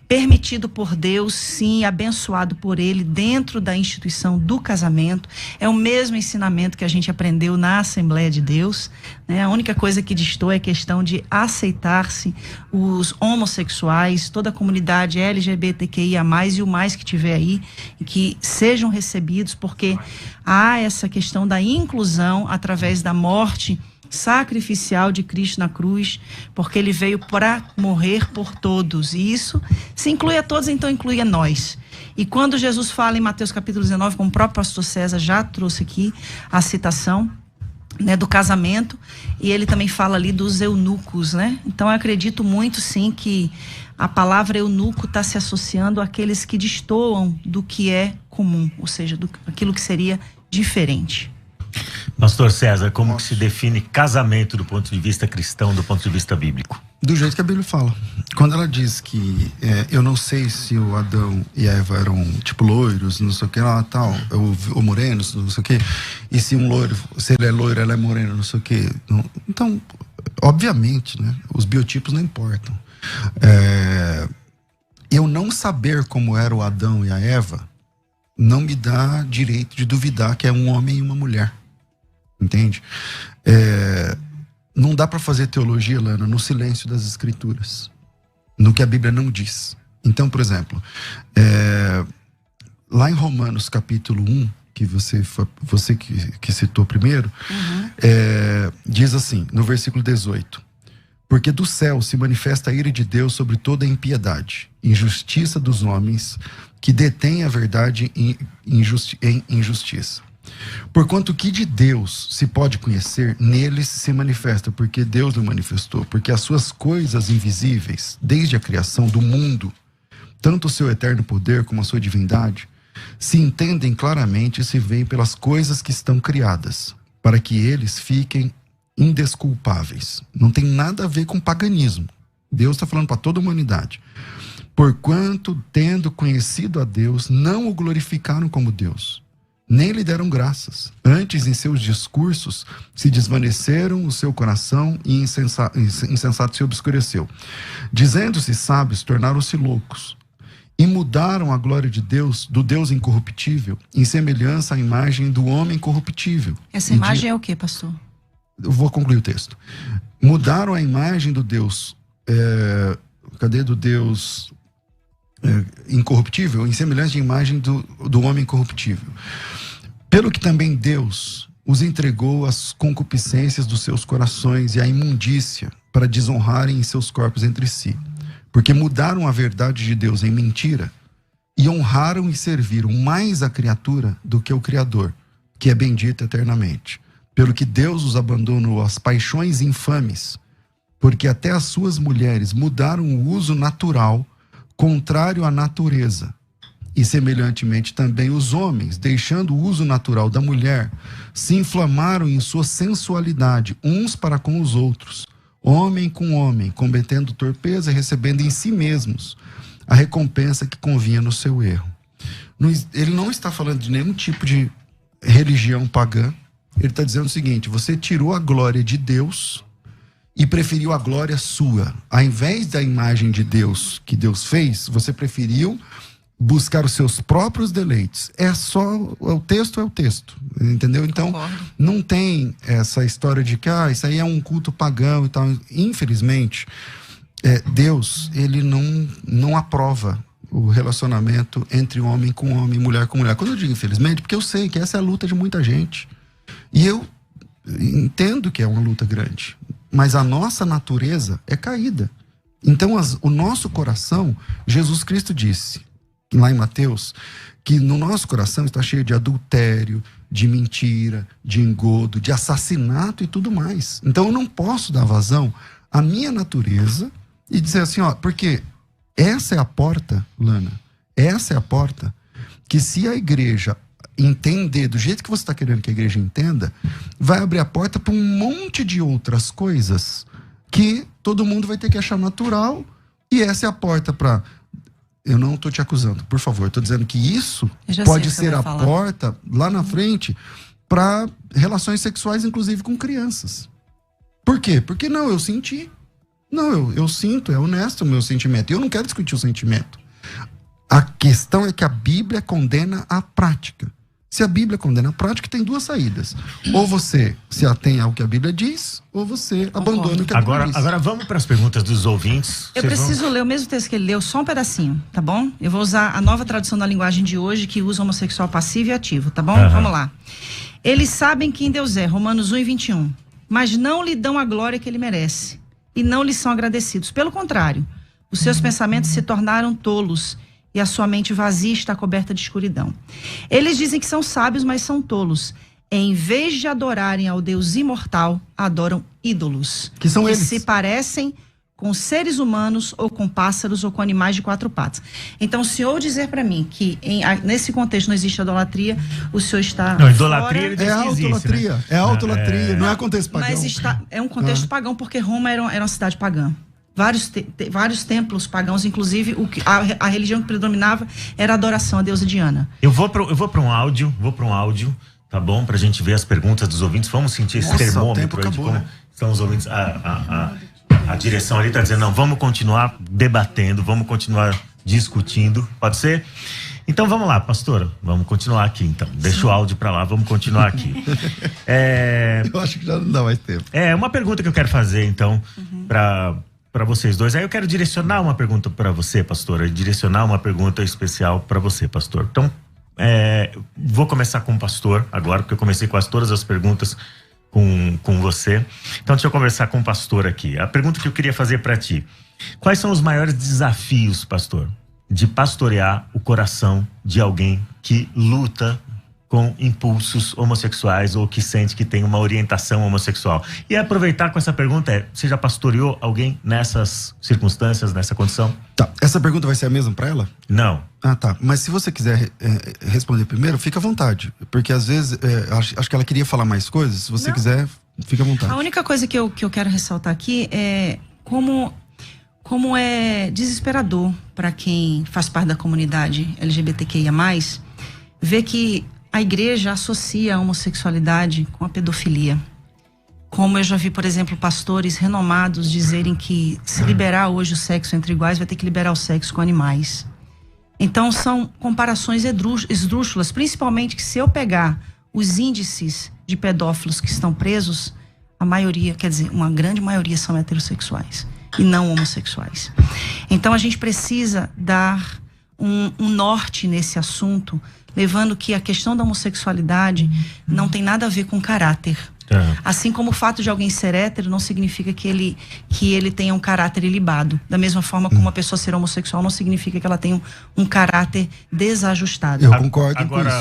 permitido por Deus, sim, abençoado por Ele dentro da instituição do casamento. É o mesmo ensinamento que a gente aprendeu na Assembleia de Deus, né? A única coisa que destoa é a questão de aceitar-se os homossexuais, toda a comunidade LGBTQIA+, e o mais que tiver aí, e que sejam recebidos, porque há essa questão da inclusão através da morte sacrificial de Cristo na cruz, porque ele veio para morrer por todos, e isso se inclui a todos, então inclui a nós. E quando Jesus fala em Mateus capítulo 19, como o próprio pastor César já trouxe aqui a citação, né, do casamento, e ele também fala ali dos eunucos, né? Então eu acredito muito sim que a palavra eunuco está se associando àqueles que destoam do que é comum, ou seja, aquilo que seria diferente. Pastor César, como que se define casamento do ponto de vista cristão, do ponto de vista bíblico? Do jeito que a Bíblia fala. Quando ela diz que eu não sei se o Adão e a Eva eram tipo loiros, não sei o que lá, tal, ou morenos, não sei o que, e se um loiro, se ele é loiro, ela é morena, não sei o que. Então, obviamente, né, os biotipos não importam. Eu não saber como era o Adão e a Eva não me dá direito de duvidar que é um homem e uma mulher. Entende? Não dá para fazer teologia, Lana, no silêncio das Escrituras, no que a Bíblia não diz. Então, por exemplo, lá em Romanos capítulo 1, que você que citou primeiro, diz assim, no versículo 18: porque do céu se manifesta a ira de Deus sobre toda a impiedade, injustiça dos homens que detêm a verdade em injustiça. Porquanto que de Deus se pode conhecer, neles se manifesta, porque Deus o manifestou. Porque as suas coisas invisíveis, desde a criação do mundo, tanto o seu eterno poder como a sua divindade, se entendem claramente e se veem pelas coisas que estão criadas, para que eles fiquem indesculpáveis. Não tem nada a ver com paganismo. Deus está falando para toda a humanidade. Porquanto, tendo conhecido a Deus, não o glorificaram como Deus, nem lhe deram graças. Antes, em seus discursos, se desvaneceram o seu coração e insensato se obscureceu. Dizendo-se sábios, tornaram-se loucos. E mudaram a glória de Deus, do Deus incorruptível, em semelhança à imagem do homem corruptível. Essa imagem é o que, pastor? Eu vou concluir o texto. Mudaram a imagem do Deus... do Deus incorruptível, em semelhança de imagem do homem corruptível. Pelo que também Deus os entregou às concupiscências dos seus corações e à imundícia, para desonrarem em seus corpos entre si. Porque mudaram a verdade de Deus em mentira e honraram e serviram mais a criatura do que o Criador, que é bendito eternamente. Pelo que Deus os abandonou às paixões infames, porque até as suas mulheres mudaram o uso natural, contrário à natureza. E semelhantemente também os homens, deixando o uso natural da mulher, se inflamaram em sua sensualidade, uns para com os outros, homem com homem, cometendo torpeza, recebendo em si mesmos a recompensa que convinha no seu erro. Ele não está falando de nenhum tipo de religião pagã. Ele está dizendo o seguinte: você tirou a glória de Deus e preferiu a glória sua. Ao invés da imagem de Deus que Deus fez, você preferiu buscar os seus próprios deleites. O texto é o texto, entendeu? Então, não tem essa história de que isso aí é um culto pagão e tal. Infelizmente, Deus, ele não aprova o relacionamento entre homem com homem, mulher com mulher. Quando eu digo infelizmente, porque eu sei que essa é a luta de muita gente. E eu entendo que é uma luta grande, mas a nossa natureza é caída. Então, o nosso coração, Jesus Cristo disse lá em Mateus, que no nosso coração está cheio de adultério, de mentira, de engodo, de assassinato e tudo mais. Então eu não posso dar vazão à minha natureza e dizer assim, porque essa é a porta, Lana, essa é a porta que, se a igreja entender do jeito que você está querendo que a igreja entenda, vai abrir a porta para um monte de outras coisas que todo mundo vai ter que achar natural, e essa é a porta para... Eu não estou te acusando, por favor. Estou dizendo que isso pode ser a porta lá na frente para relações sexuais, inclusive com crianças. Por quê? Porque eu senti. Eu sinto, é honesto o meu sentimento. E eu não quero discutir o sentimento. A questão é que a Bíblia condena a prática. Se a Bíblia condena a prática, tem duas saídas. Ou você se atém ao que a Bíblia diz, ou você abandona o que a Bíblia diz. Agora vamos para as perguntas dos ouvintes. Eu preciso ler o mesmo texto que ele leu, só um pedacinho, tá bom? Eu vou usar a nova tradução da linguagem de hoje, que usa homossexual passivo e ativo, tá bom? Vamos lá. Eles sabem quem Deus é, Romanos 1:21. Mas não lhe dão a glória que ele merece. E não lhe são agradecidos. Pelo contrário, os seus pensamentos se tornaram tolos, e a sua mente vazia está coberta de escuridão. Eles dizem que são sábios, mas são tolos. Em vez de adorarem ao Deus imortal, adoram ídolos. Que são eles. Se parecem com seres humanos, ou com pássaros, ou com animais de quatro patas. Então, se o senhor dizer para mim que nesse contexto não existe idolatria, o senhor está... Não, idolatria ele diz que autolatria, né? É autolatria, não é contexto pagão. Mas é um contexto pagão, porque Roma era uma cidade pagã. Vários templos pagãos, inclusive a religião que predominava era a adoração à deusa Diana. Eu vou para um áudio, tá bom? Pra gente ver as perguntas dos ouvintes. Vamos sentir esse termômetro aí de como estão os ouvintes. A direção ali tá dizendo, não, vamos continuar debatendo, vamos continuar discutindo, pode ser? Então vamos lá, pastora, vamos continuar aqui então. Deixa o áudio pra lá, vamos continuar aqui. Eu acho que já não dá mais tempo. Uma pergunta que eu quero fazer então, para vocês dois. Aí eu quero direcionar uma pergunta para você, pastora, direcionar uma pergunta especial para você, pastor. Então, vou começar com o pastor agora, porque eu comecei quase todas as perguntas com você. Então, deixa eu conversar com o pastor aqui. A pergunta que eu queria fazer para ti: quais são os maiores desafios, pastor, de pastorear o coração de alguém que luta com impulsos homossexuais ou que sente que tem uma orientação homossexual? E aproveitar com essa pergunta você já pastoreou alguém nessas circunstâncias, nessa condição? Tá, essa pergunta vai ser a mesma para ela? Não. Ah, tá. Mas se você quiser responder primeiro, fica à vontade. Porque às vezes, acho que ela queria falar mais coisas. Se você quiser, fica à vontade. A única coisa que eu quero ressaltar aqui é como é desesperador para quem faz parte da comunidade LGBTQIA+, ver que a igreja associa a homossexualidade com a pedofilia. Como eu já vi, por exemplo, pastores renomados dizerem que se liberar hoje o sexo entre iguais, vai ter que liberar o sexo com animais. Então são comparações esdrúxulas, principalmente que, se eu pegar os índices de pedófilos que estão presos, a maioria, quer dizer, uma grande maioria são heterossexuais e não homossexuais. Então a gente precisa dar um norte nesse assunto, levando que a questão da homossexualidade não tem nada a ver com caráter. Assim como o fato de alguém ser hétero não significa que ele tenha um caráter ilibado. Da mesma forma como uma pessoa ser homossexual não significa que ela tenha um caráter desajustado. Eu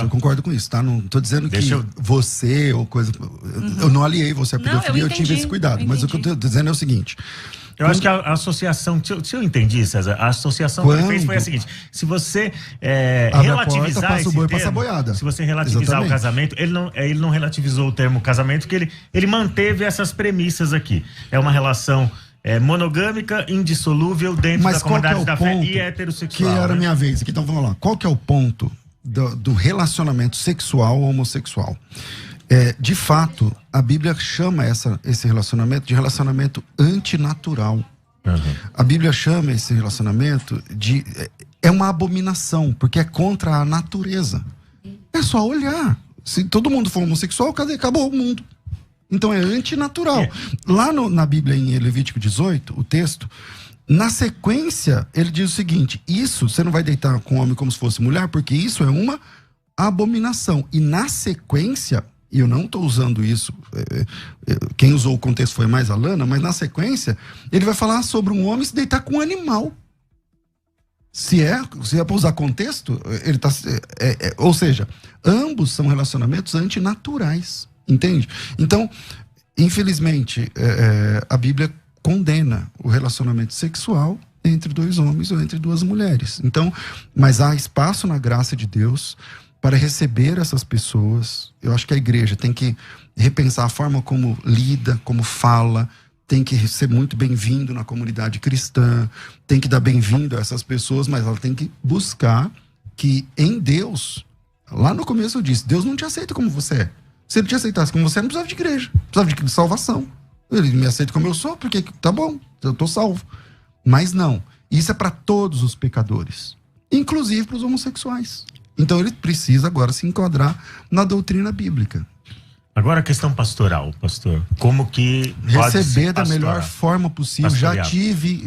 concordo com isso, tá? Não tô dizendo que você ou coisa... Eu não aliei você à pedofilia, eu tive esse cuidado. Mas o que eu tô dizendo é o seguinte: Eu acho que a associação, se eu entendi, César, a associação que ele fez foi a seguinte: se você relativizar esse termo, se você relativizar o casamento, ele não relativizou o termo casamento, porque ele manteve essas premissas aqui. É uma relação monogâmica, indissolúvel dentro da comunidade da fé e heterossexual. Que era a minha vez aqui, então vamos lá. Qual que é o ponto do relacionamento sexual homossexual? De fato, a Bíblia chama esse relacionamento de relacionamento antinatural. Uhum. A Bíblia chama esse relacionamento de... É uma abominação, porque é contra a natureza. É só olhar. Se todo mundo for homossexual, acabou o mundo. Então é antinatural. Lá na Bíblia, em Levítico 18, o texto, na sequência, ele diz o seguinte: isso, você não vai deitar com o homem como se fosse mulher, porque isso é uma abominação. E na sequência... E eu não estou usando isso, quem usou o contexto foi mais a Lana, mas na sequência, ele vai falar sobre um homem se deitar com um animal. Se é para usar contexto, ele tá, ou seja, ambos são relacionamentos antinaturais, entende? Então, infelizmente, a Bíblia condena o relacionamento sexual entre dois homens ou entre duas mulheres. Então, mas há espaço na graça de Deus para receber essas pessoas. Eu acho que a igreja tem que repensar a forma como lida, como fala, tem que ser muito bem-vindo na comunidade cristã, tem que dar bem-vindo a essas pessoas, mas ela tem que buscar que em Deus, lá no começo eu disse, Deus não te aceita como você é. Se ele te aceitasse como você, não precisava de igreja, precisava de salvação. Ele me aceita como eu sou, porque tá bom, eu tô salvo. Mas não, isso é para todos os pecadores, inclusive para os homossexuais. Então ele precisa agora se enquadrar na doutrina bíblica. Agora a questão pastoral, pastor. Como que receber da melhor forma possível. Pastorear. Já tive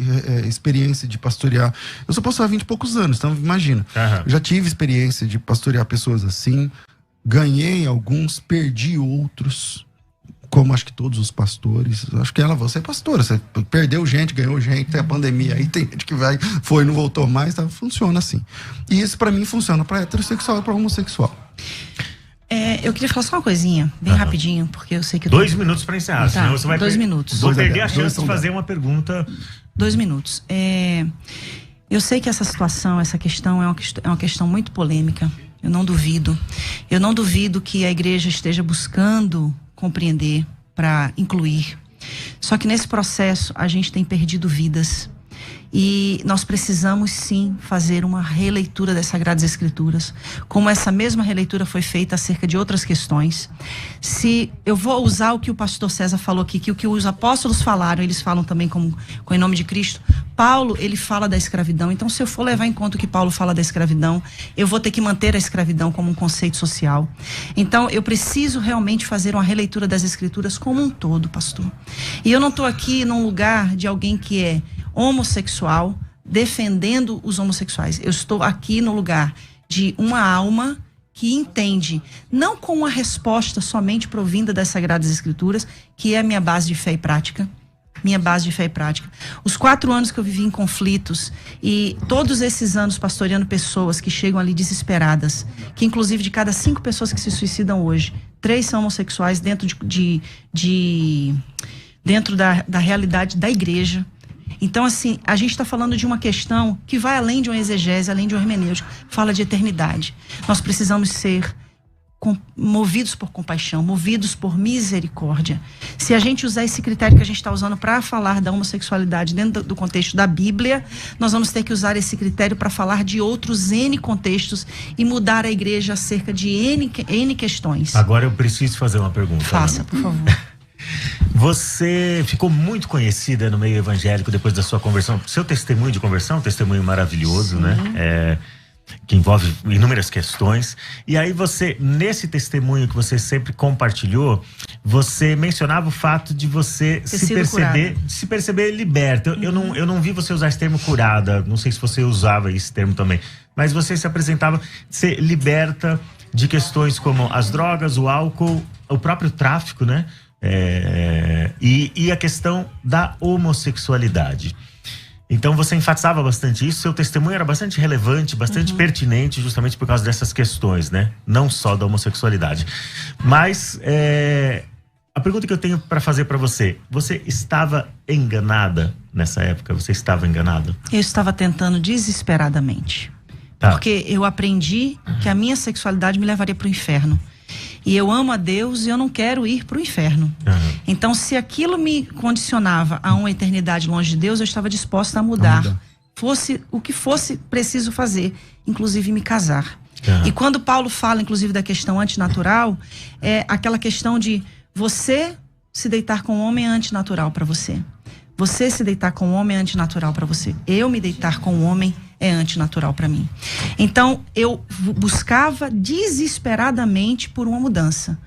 experiência de pastorear. Eu sou pastor há 20 e poucos anos, então imagina. Uhum. Já tive experiência de pastorear pessoas assim. Ganhei alguns, perdi outros. Como acho que todos os pastores. Acho que você é pastora. Você perdeu gente, ganhou gente. Tem a pandemia aí, tem gente que foi, não voltou mais. Tá? Funciona assim. E isso pra mim funciona pra heterossexual e pra homossexual. Eu queria falar só uma coisinha, bem rapidinho, porque eu sei que... 2 minutos para encerrar, senão você vai... 2 minutos. Vou perder a chance de fazer uma pergunta. 2 minutos. Eu sei que essa situação, essa questão é uma questão muito polêmica. Eu não duvido. Eu não duvido que a igreja esteja buscando compreender para incluir. Só que nesse processo a gente tem perdido vidas. E nós precisamos sim fazer uma releitura das Sagradas Escrituras, como essa mesma releitura foi feita acerca de outras questões. Se eu vou usar o que o pastor César falou aqui, que o que os apóstolos falaram, eles falam também com em nome de Cristo. Paulo, ele fala da escravidão. Então, se eu for levar em conta o que Paulo fala da escravidão, eu vou ter que manter a escravidão como um conceito social. Então, eu preciso realmente fazer uma releitura das Escrituras como um todo, pastor. E eu não estou aqui num lugar de alguém que é homossexual, defendendo os homossexuais. Eu estou aqui no lugar de uma alma que entende, não com uma resposta somente provinda das Sagradas Escrituras, que é a minha base de fé e prática. Minha base de fé e prática. Os 4 anos que eu vivi em conflitos e todos esses anos pastoreando pessoas que chegam ali desesperadas, que inclusive de cada 5 pessoas que se suicidam hoje, 3 são homossexuais dentro dentro da realidade da igreja. Então, assim, a gente está falando de uma questão que vai além de uma exegese, além de um hermenêutico, fala de eternidade. Nós precisamos ser movidos por compaixão, movidos por misericórdia. Se a gente usar esse critério que a gente está usando para falar da homossexualidade dentro do contexto da Bíblia, nós vamos ter que usar esse critério para falar de outros N contextos e mudar a igreja acerca de N questões. Agora eu preciso fazer uma pergunta. Faça, por favor. Você ficou muito conhecida no meio evangélico depois da sua conversão. Seu testemunho de conversão, um testemunho maravilhoso, né? Que envolve inúmeras questões. E aí você, nesse testemunho que você sempre compartilhou, você mencionava o fato de você se perceber liberta. Eu não vi você usar esse termo curada, não sei se você usava esse termo também, mas você se apresentava ser liberta de questões como as drogas, o álcool, o próprio tráfico, né? E a questão da homossexualidade. Então você enfatizava bastante isso, seu testemunho era bastante relevante, bastante pertinente, justamente por causa dessas questões, né? Não só da homossexualidade. Mas a pergunta que eu tenho para fazer para você estava enganada nessa época? Você estava enganado? Eu estava tentando desesperadamente. Tá. Porque eu aprendi que a minha sexualidade me levaria para o inferno. E eu amo a Deus e eu não quero ir para o inferno. Então, se aquilo me condicionava a uma eternidade longe de Deus, eu estava disposta a mudar. Fosse o que fosse preciso fazer, inclusive me casar. E quando Paulo fala, inclusive, da questão antinatural, é aquela questão de você se deitar com um homem é antinatural para você. Você se deitar com um homem é antinatural para você. Eu me deitar com um homem é antinatural para mim. Então, eu buscava desesperadamente por uma mudança.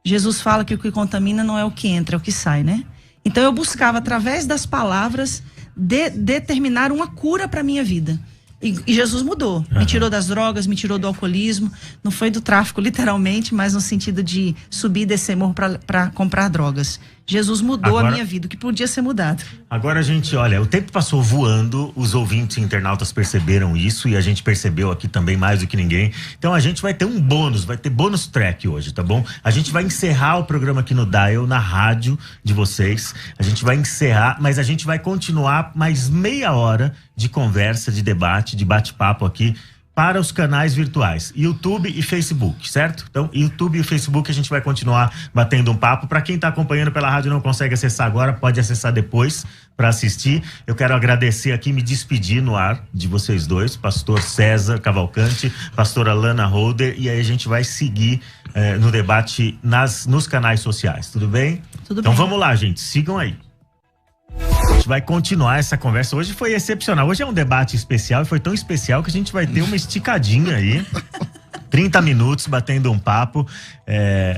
Jesus fala que o que contamina não é o que entra, é o que sai, né? Então, eu buscava, através das palavras, determinar uma cura para minha vida. E Jesus mudou. Me tirou das drogas, me tirou do alcoolismo. Não foi do tráfico, literalmente, mas no sentido de subir e descer morro para comprar drogas. Jesus mudou a minha vida, o que podia ser mudado. Agora, gente, olha, o tempo passou voando, os ouvintes e internautas perceberam isso e a gente percebeu aqui também mais do que ninguém. Então a gente vai ter um bônus, vai ter bônus track hoje, tá bom? A gente vai encerrar o programa aqui no Dial, na rádio de vocês. A gente vai encerrar, mas a gente vai continuar mais meia hora de conversa, de debate, de bate-papo aqui para os canais virtuais, YouTube e Facebook, certo? Então, YouTube e Facebook a gente vai continuar batendo um papo. Para quem está acompanhando pela rádio e não consegue acessar agora, pode acessar depois para assistir. Eu quero agradecer aqui, me despedir no ar de vocês dois, pastor César Cavalcante, pastora Lana Holder, e aí a gente vai seguir no debate nos canais sociais, tudo bem? Tudo então bem. Vamos lá, gente, sigam aí. A gente vai continuar essa conversa. Hoje foi excepcional. Hoje é um debate especial e foi tão especial que a gente vai ter uma esticadinha aí. 30 minutos batendo um papo.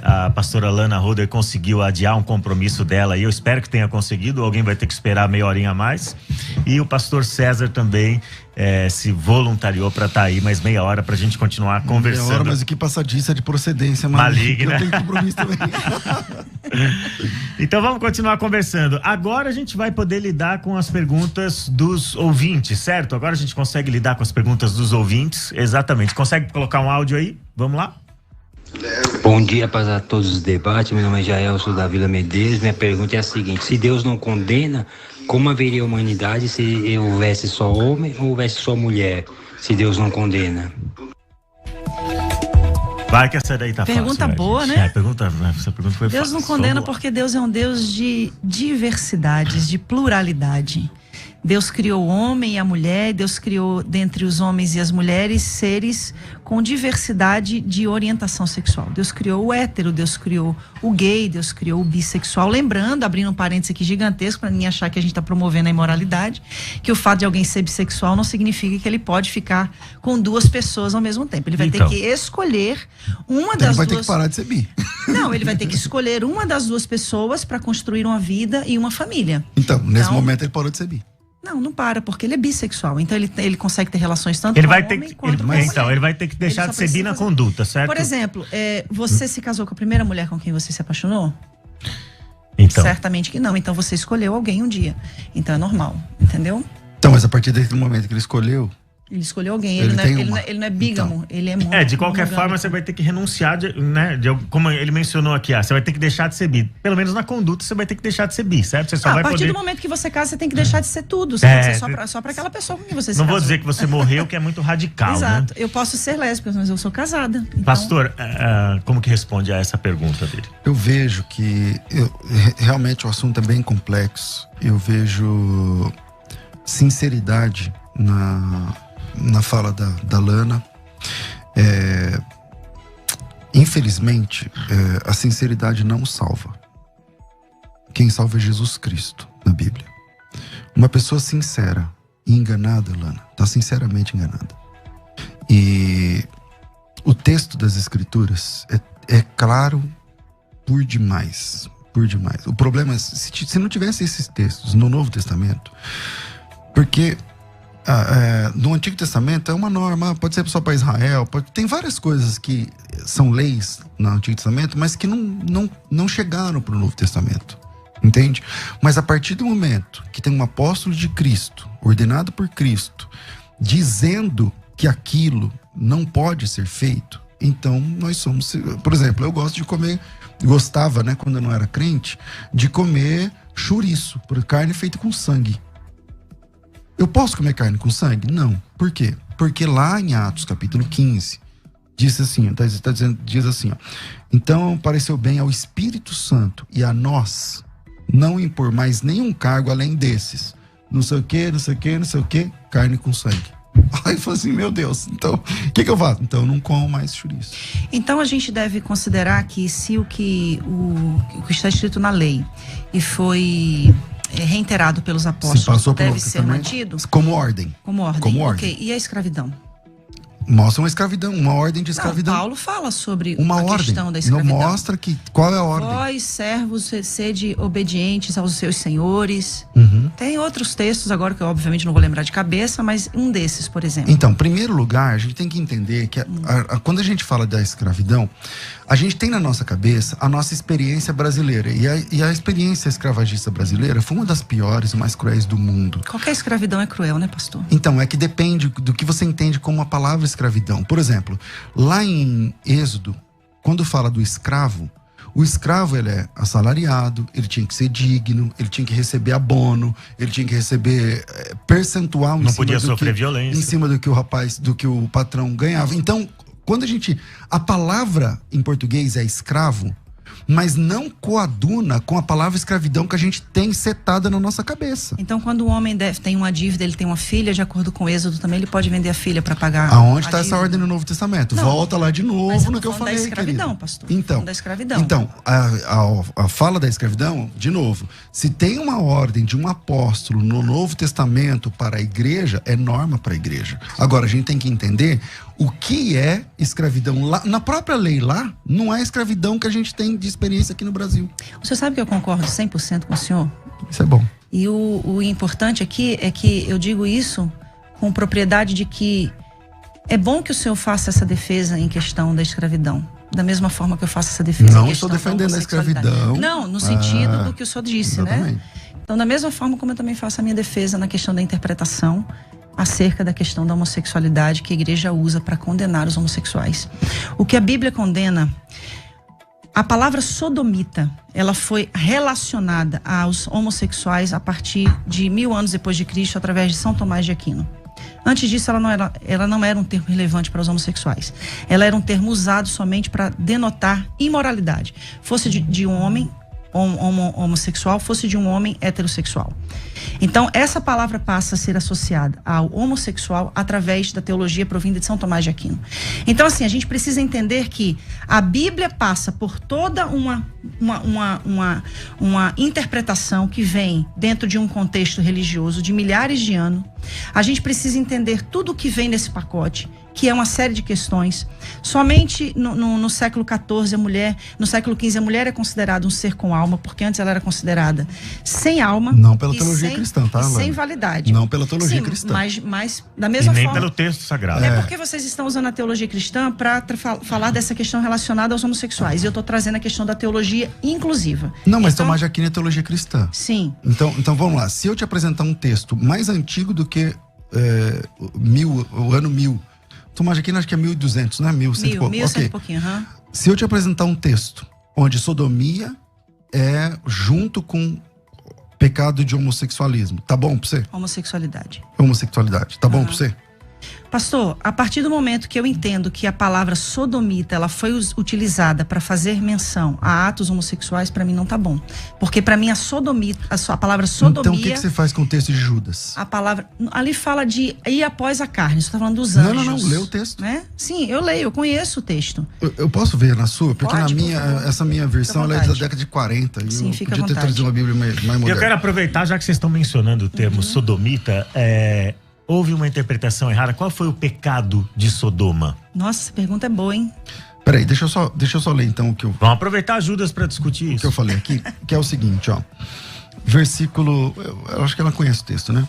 A pastora Lana Holder conseguiu adiar um compromisso dela e eu espero que tenha conseguido. Alguém vai ter que esperar meia horinha a mais. E o pastor César também se voluntariou para estar aí mais meia hora pra gente continuar conversando. Meia hora, mas aqui passadiça de procedência maligna. Eu tenho compromisso também. Então vamos continuar conversando. Agora a gente vai poder lidar com as perguntas dos ouvintes, certo? Agora a gente consegue lidar com as perguntas dos ouvintes. Exatamente. Consegue colocar um áudio aí? Vamos lá? Bom dia para todos os debates. Meu nome é Jael, sou da Vila Medeiros. Minha pergunta é a seguinte: se Deus não condena, como haveria humanidade se houvesse só homem ou houvesse só mulher? Se Deus não condena. Vai que essa daí tá pergunta fácil. Boa, né? né? Essa pergunta foi Deus fácil. não condena porque Deus é um Deus de diversidades, de pluralidade. Deus criou o homem e a mulher, Deus criou dentre os homens e as mulheres seres com diversidade de orientação sexual. Deus criou o hétero, Deus criou o gay, Deus criou o bissexual. Lembrando, abrindo um parênteses aqui gigantesco para ninguém achar que a gente está promovendo a imoralidade, que o fato de alguém ser bissexual não significa que ele pode ficar com duas pessoas ao mesmo tempo. Ele vai ter que escolher uma das duas. Ele vai ter que parar de ser bi. Não, ele vai ter que escolher uma das duas pessoas para construir uma vida e uma família. Então, nesse momento ele parou de ser bi. Não para, porque ele é bissexual. Então ele consegue ter relações tanto ele com vai o ter homem que, quanto com a mulher. Então, ele vai ter que deixar de ser bi na conduta, certo? Por exemplo, você se casou com a primeira mulher com quem você se apaixonou? Então. Certamente que não. Então você escolheu alguém um dia. Então é normal, entendeu? Então, mas a partir daquele momento que ele escolheu... Ele escolheu alguém, ele não é bígamo, então, ele é muito. De qualquer forma, você vai ter que renunciar, como ele mencionou aqui, você vai ter que deixar de ser bi. Pelo menos na conduta, você vai ter que deixar de ser bi, certo? Você só vai a partir poder... do momento que você casa, você tem que deixar de ser tudo. Você tem que ser só pra aquela pessoa com quem você se Não casou. vou dizer que você morreu, que é muito radical. Exato. Né? Eu posso ser lésbica, mas eu sou casada. Então... Pastor, como que responde a essa pergunta dele? Eu vejo que realmente o assunto é bem complexo. Eu vejo sinceridade na fala da Lana. Infelizmente, a sinceridade não salva. Quem salva é Jesus Cristo na Bíblia. Uma pessoa sincera e enganada, Lana, está sinceramente enganada. E o texto das Escrituras é claro por demais. O problema é se não tivesse esses textos no Novo Testamento, porque no Antigo Testamento é uma norma, pode ser só para Israel, tem várias coisas que são leis no Antigo Testamento, mas que não chegaram para o Novo Testamento, entende? Mas a partir do momento que tem um apóstolo de Cristo, ordenado por Cristo, dizendo que aquilo não pode ser feito, então nós somos... Por exemplo, eu gostava, né, quando eu não era crente, de comer chouriço, carne feita com sangue. Eu posso comer carne com sangue? Não. Por quê? Porque lá em Atos capítulo 15, diz assim, diz assim, ó, então pareceu bem ao Espírito Santo e a nós não impor mais nenhum cargo além desses. Não sei o que, carne com sangue. Aí eu falei assim, meu Deus, então o que eu faço? Então eu não como mais chouriço. Então a gente deve considerar que se o que está escrito na lei e foi reiterado pelos apóstolos deve ser mantido como ordem. Como ordem. Ok, e a escravidão? Mostra uma escravidão, uma ordem de escravidão. Paulo fala sobre uma a questão da escravidão. Não mostra qual é a ordem. Vós, servos, sede obedientes aos seus senhores. Tem outros textos agora que eu obviamente não vou lembrar de cabeça, mas um desses, por exemplo. Então, em primeiro lugar, a gente tem que entender que quando a gente fala da escravidão, a gente tem na nossa cabeça a nossa experiência brasileira. E a experiência escravagista brasileira foi uma das piores e mais cruéis do mundo. Qualquer escravidão é cruel, né, pastor? Então, é que depende do que você entende como a palavra escravidão. Por exemplo, lá em Êxodo, quando fala do escravo, o escravo ele é assalariado, ele tinha que ser digno, ele tinha que receber abono, ele tinha que receber percentual não podia sofrer violência em cima do que o patrão ganhava. Então, quando a palavra em português é escravo, mas não coaduna com a palavra escravidão que a gente tem setada na nossa cabeça. Então, quando o homem tem uma dívida, ele tem uma filha, de acordo com o Êxodo também, ele pode vender a filha para pagar. Aonde está essa ordem no Novo Testamento? Não, volta lá de novo no que eu falei, da escravidão, querido. pastor. Então, da escravidão. Então, a fala da escravidão, de novo, se tem uma ordem de um apóstolo no Novo Testamento para a igreja, é norma para a igreja. Agora, a gente tem que entender o que é escravidão. Lá, na própria lei lá, não é escravidão que a gente tem de experiência aqui no Brasil. O senhor sabe que eu concordo 100% com o senhor? Isso é bom. E o importante aqui é que eu digo isso com propriedade de que é bom que o senhor faça essa defesa em questão da escravidão. Da mesma forma que eu faço essa defesa não em questão da estou defendendo a escravidão. Não, no sentido do que o senhor disse, exatamente, né? Então, da mesma forma como eu também faço a minha defesa na questão da interpretação acerca da questão da homossexualidade que a igreja usa para condenar os homossexuais. O que a Bíblia condena, a palavra sodomita, ela foi relacionada aos homossexuais a partir de 1000 anos depois de Cristo, através de São Tomás de Aquino. Antes disso, ela não era um termo relevante para os homossexuais. Ela era um termo usado somente para denotar imoralidade. Fosse de um homem homossexual, fosse de um homem heterossexual. Então, essa palavra passa a ser associada ao homossexual através da teologia provinda de São Tomás de Aquino. Então, assim, a gente precisa entender que a Bíblia passa por toda uma interpretação que vem dentro de um contexto religioso de milhares de anos. A gente precisa entender tudo o que vem nesse pacote, que é uma série de questões. Somente no século XIV, no século XV, a mulher é considerada um ser com alma, porque antes ela era considerada sem alma. Não pela teologia cristã, tá? Sem validade. Não pela teologia cristã. Mas da mesma forma. E nem pelo texto sagrado. É porque vocês estão usando a teologia cristã para falar dessa questão relacionada aos homossexuais. E eu estou trazendo a questão da teologia inclusiva. Não, mas Tomás de Aquino é teologia cristã. Sim. Então vamos lá. Se eu te apresentar um texto mais antigo do que o ano 1000, Tomás de Aquino acho que é 1200, né? 1100 e pouco. 1100 e pouquinho, aham. Se eu te apresentar um texto onde sodomia é junto com pecado de homossexualismo, tá bom pra você? Homossexualidade. Tá bom pra você? Pastor, a partir do momento que eu entendo que a palavra sodomita ela foi utilizada para fazer menção a atos homossexuais, para mim não tá bom. Porque para mim a palavra sodomia... Então o que você faz com o texto de Judas? A palavra... Ali fala de ir após a carne, você tá falando dos anjos. Não, lê o texto. Né? Sim, eu leio, eu conheço o texto. Eu posso ver na sua? Porque Pode, essa minha versão ela é da década de 40. Sim, fica à podia ter vontade. trazido uma Bíblia mais moderna. Eu quero aproveitar, já que vocês estão mencionando o termo sodomita, houve uma interpretação errada. Qual foi o pecado de Sodoma? Nossa, essa pergunta é boa, hein? Peraí, deixa eu só ler então o que eu... Vamos aproveitar Judas para discutir o isso. que eu falei aqui, que é o seguinte, ó. Versículo... Eu acho que ela conhece o texto, né?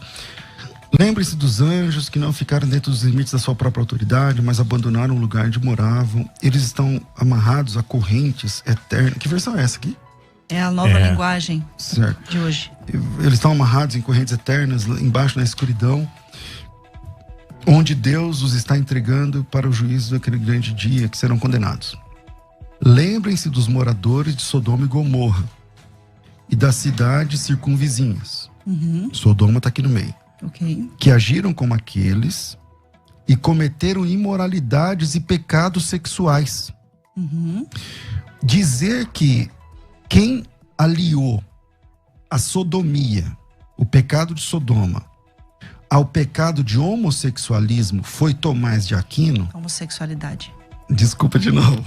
Lembre-se dos anjos que não ficaram dentro dos limites da sua própria autoridade, mas abandonaram o lugar onde moravam. Eles estão amarrados a correntes eternas. Que versão é essa aqui? É a nova linguagem certo. De hoje. Eles estão amarrados em correntes eternas, embaixo na escuridão, onde Deus os está entregando para o juízo daquele grande dia, que serão condenados. Lembrem-se dos moradores de Sodoma e Gomorra e das cidades circunvizinhas. Sodoma está aqui no meio. Ok. que agiram como aqueles e cometeram imoralidades e pecados sexuais. Uhum. Dizer que quem aliou a sodomia, o pecado de Sodoma, ao pecado de homossexualismo foi Tomás de Aquino. Homossexualidade. Desculpa de novo.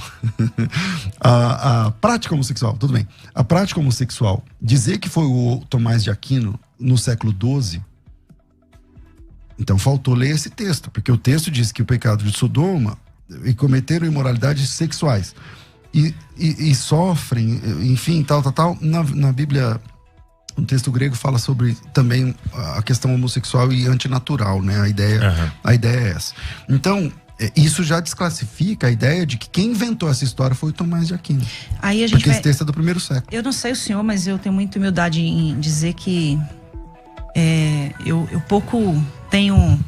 A prática homossexual, tudo bem. A prática homossexual, dizer que foi o Tomás de Aquino no século XII, então faltou ler esse texto, porque o texto diz que o pecado de Sodoma e cometeram imoralidades sexuais e sofrem, enfim, tal. Na Bíblia, o texto grego fala sobre também a questão homossexual e antinatural, né? A ideia é essa. Então, isso já desclassifica a ideia de que quem inventou essa história foi o Tomás de Aquino. Aí a gente porque esse texto é do primeiro século. Eu não sei o senhor, mas eu tenho muita humildade em dizer que eu pouco tenho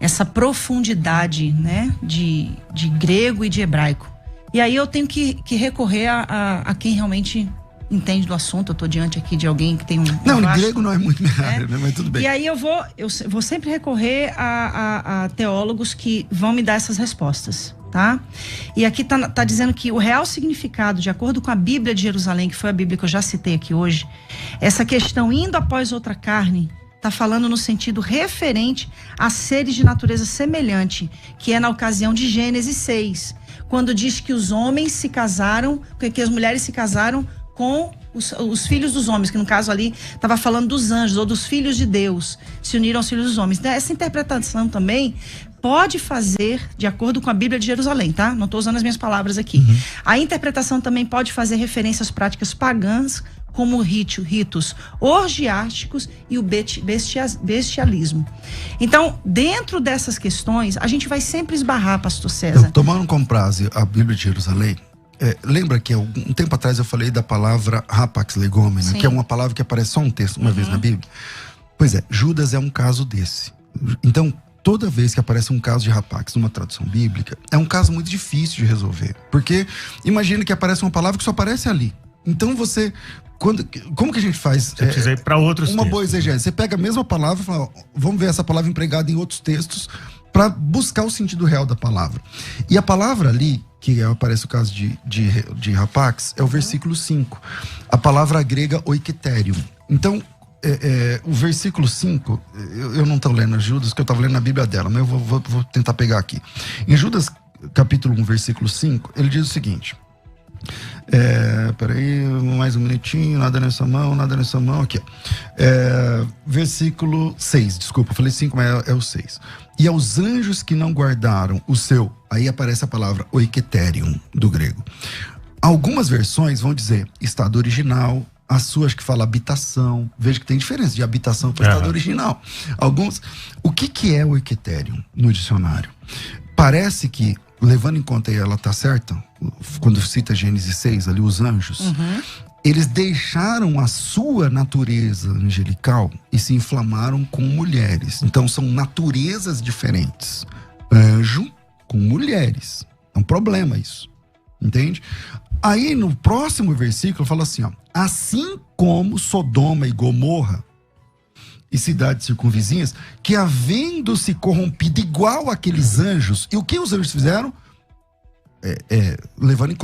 essa profundidade, né, de grego e de hebraico. E aí eu tenho que recorrer a quem realmente entende do assunto. Eu estou diante aqui de alguém que tem Não, grego não é muito minha área, né? Mas tudo bem. E aí eu vou sempre recorrer a teólogos que vão me dar essas respostas, tá? E aqui tá dizendo que o real significado, de acordo com a Bíblia de Jerusalém, que foi a Bíblia que eu já citei aqui hoje, essa questão indo após outra carne, tá falando no sentido referente a seres de natureza semelhante, que é na ocasião de Gênesis 6, quando diz que os homens se casaram, que as mulheres se casaram com os filhos dos homens, que no caso ali estava falando dos anjos ou dos filhos de Deus, se uniram aos filhos dos homens. Essa interpretação também pode fazer, de acordo com a Bíblia de Jerusalém, tá? Não estou usando as minhas palavras aqui. Uhum. A interpretação também pode fazer referência às práticas pagãs, como ritos orgiásticos e o bestialismo. Então, dentro dessas questões, a gente vai sempre esbarrar, pastor César. Tomando como base a Bíblia de Jerusalém, lembra que um tempo atrás eu falei da palavra rapax legomena, que é uma palavra que aparece só um texto uma vez na Bíblia? Pois é, Judas é um caso desse. Então, toda vez que aparece um caso de rapax numa tradução bíblica, é um caso muito difícil de resolver. Porque imagina que aparece uma palavra que só aparece ali. Então você... como que a gente faz? Você precisa ir para outros textos. Uma boa exegese. Você pega a mesma palavra e fala, vamos ver essa palavra empregada em outros textos para buscar o sentido real da palavra. E a palavra ali, que aparece o caso de rapax, é o versículo 5. A palavra grega oiketerium. Então, o versículo 5, eu não estou lendo Judas, que eu estava lendo na Bíblia dela, mas eu vou tentar pegar aqui. Em Judas, capítulo 1, versículo 5, ele diz o seguinte... peraí, mais um minutinho. Nada nessa mão, aqui. Versículo 6, desculpa, eu falei 5, mas é o 6. E aos anjos que não guardaram o seu, aí aparece a palavra oiketerium, do grego. Algumas versões vão dizer estado original, a sua acho que fala habitação. Veja que tem diferença de habitação para estado original. O que é oiketerium no dicionário? Parece que, levando em conta, e ela tá certa, quando cita Gênesis 6, ali os anjos, eles deixaram a sua natureza angelical e se inflamaram com mulheres. Então são naturezas diferentes. Anjo com mulheres. É um problema isso. Entende? Aí no próximo versículo fala assim, ó, assim como Sodoma e Gomorra e cidades circunvizinhas, que havendo se corrompido igual aqueles anjos, e o que os anjos fizeram? Levando em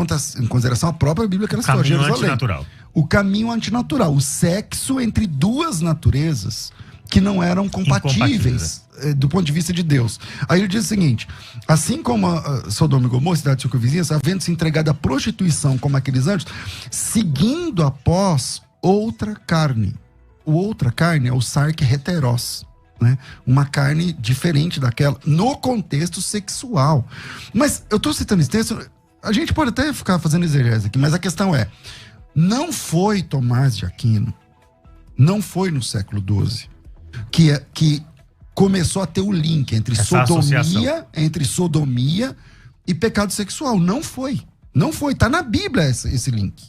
consideração a própria Bíblia que ela citou, Jerusalém. Antinatural. O caminho antinatural, o sexo entre duas naturezas que não eram compatíveis do ponto de vista de Deus. Aí ele diz o seguinte, assim como Sodoma e Gomorra, cidades circunvizinhas, havendo se entregado à prostituição como aqueles anjos, seguindo após outra carne. O outra carne é o sarque heteros, né? Uma carne diferente daquela, no contexto sexual. Mas eu estou citando esse texto, a gente pode até ficar fazendo exegese aqui, mas a questão é, não foi Tomás de Aquino, não foi no século XII, que começou a ter o link entre sodomia e pecado sexual. Não foi. Não foi. Está na Bíblia esse link.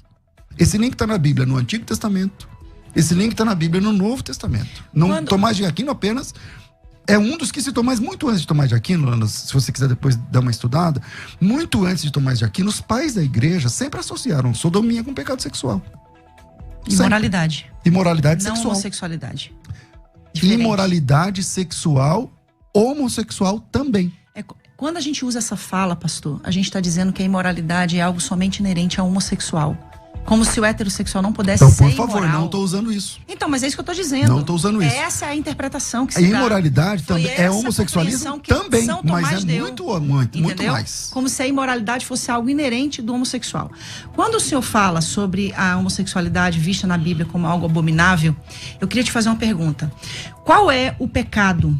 Esse link está na Bíblia no Antigo Testamento. Esse link está na Bíblia no Novo Testamento. Tomás de Aquino apenas é um dos que citou, mas muito antes de Tomás de Aquino, Ana, se você quiser depois dar uma estudada, muito antes de Tomás de Aquino, os pais da igreja sempre associaram sodomia com pecado sexual. Imoralidade. Imoralidade não sexual. Homossexualidade. Diferente. Imoralidade sexual, homossexual também. Quando a gente usa essa fala, pastor, a gente está dizendo que a imoralidade é algo somente inerente ao homossexual. Como se o heterossexual não pudesse Então, ser por favor, imoral. não estou usando isso. Então, mas é isso que eu estou dizendo. Não estou usando isso. Essa é a interpretação que A se dá. imoralidade Foi também é essa homossexualismo compreensão que também, São mas Tomás é deu, muito mais. Como se a imoralidade fosse algo inerente do homossexual. Quando o senhor fala sobre a homossexualidade vista na Bíblia como algo abominável, eu queria te fazer uma pergunta. Qual é o pecado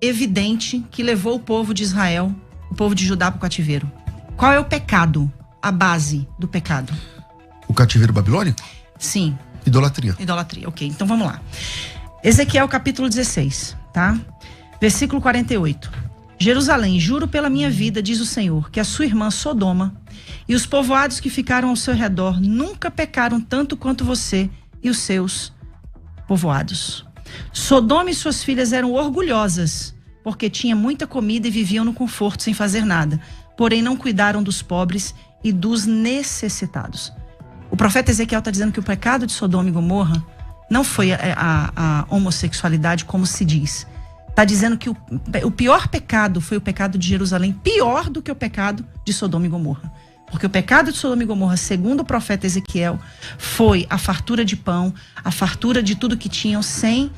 evidente que levou o povo de Israel, o povo de Judá para o cativeiro? Qual é o pecado, a base do pecado? O cativeiro babilônico? Sim. Idolatria. Idolatria, ok. Então vamos lá. Ezequiel capítulo 16, tá? Versículo 48. Jerusalém, juro pela minha vida, diz o Senhor, que a sua irmã Sodoma e os povoados que ficaram ao seu redor nunca pecaram tanto quanto você e os seus povoados. Sodoma e suas filhas eram orgulhosas, porque tinha muita comida e viviam no conforto sem fazer nada. Porém não cuidaram dos pobres e dos necessitados. O profeta Ezequiel está dizendo que o pecado de Sodoma e Gomorra não foi a homossexualidade, como se diz. Está dizendo que o pior pecado foi o pecado de Jerusalém, pior do que o pecado de Sodoma e Gomorra. Porque o pecado de Sodoma e Gomorra, segundo o profeta Ezequiel, foi a fartura de pão, a fartura de tudo que tinham sem...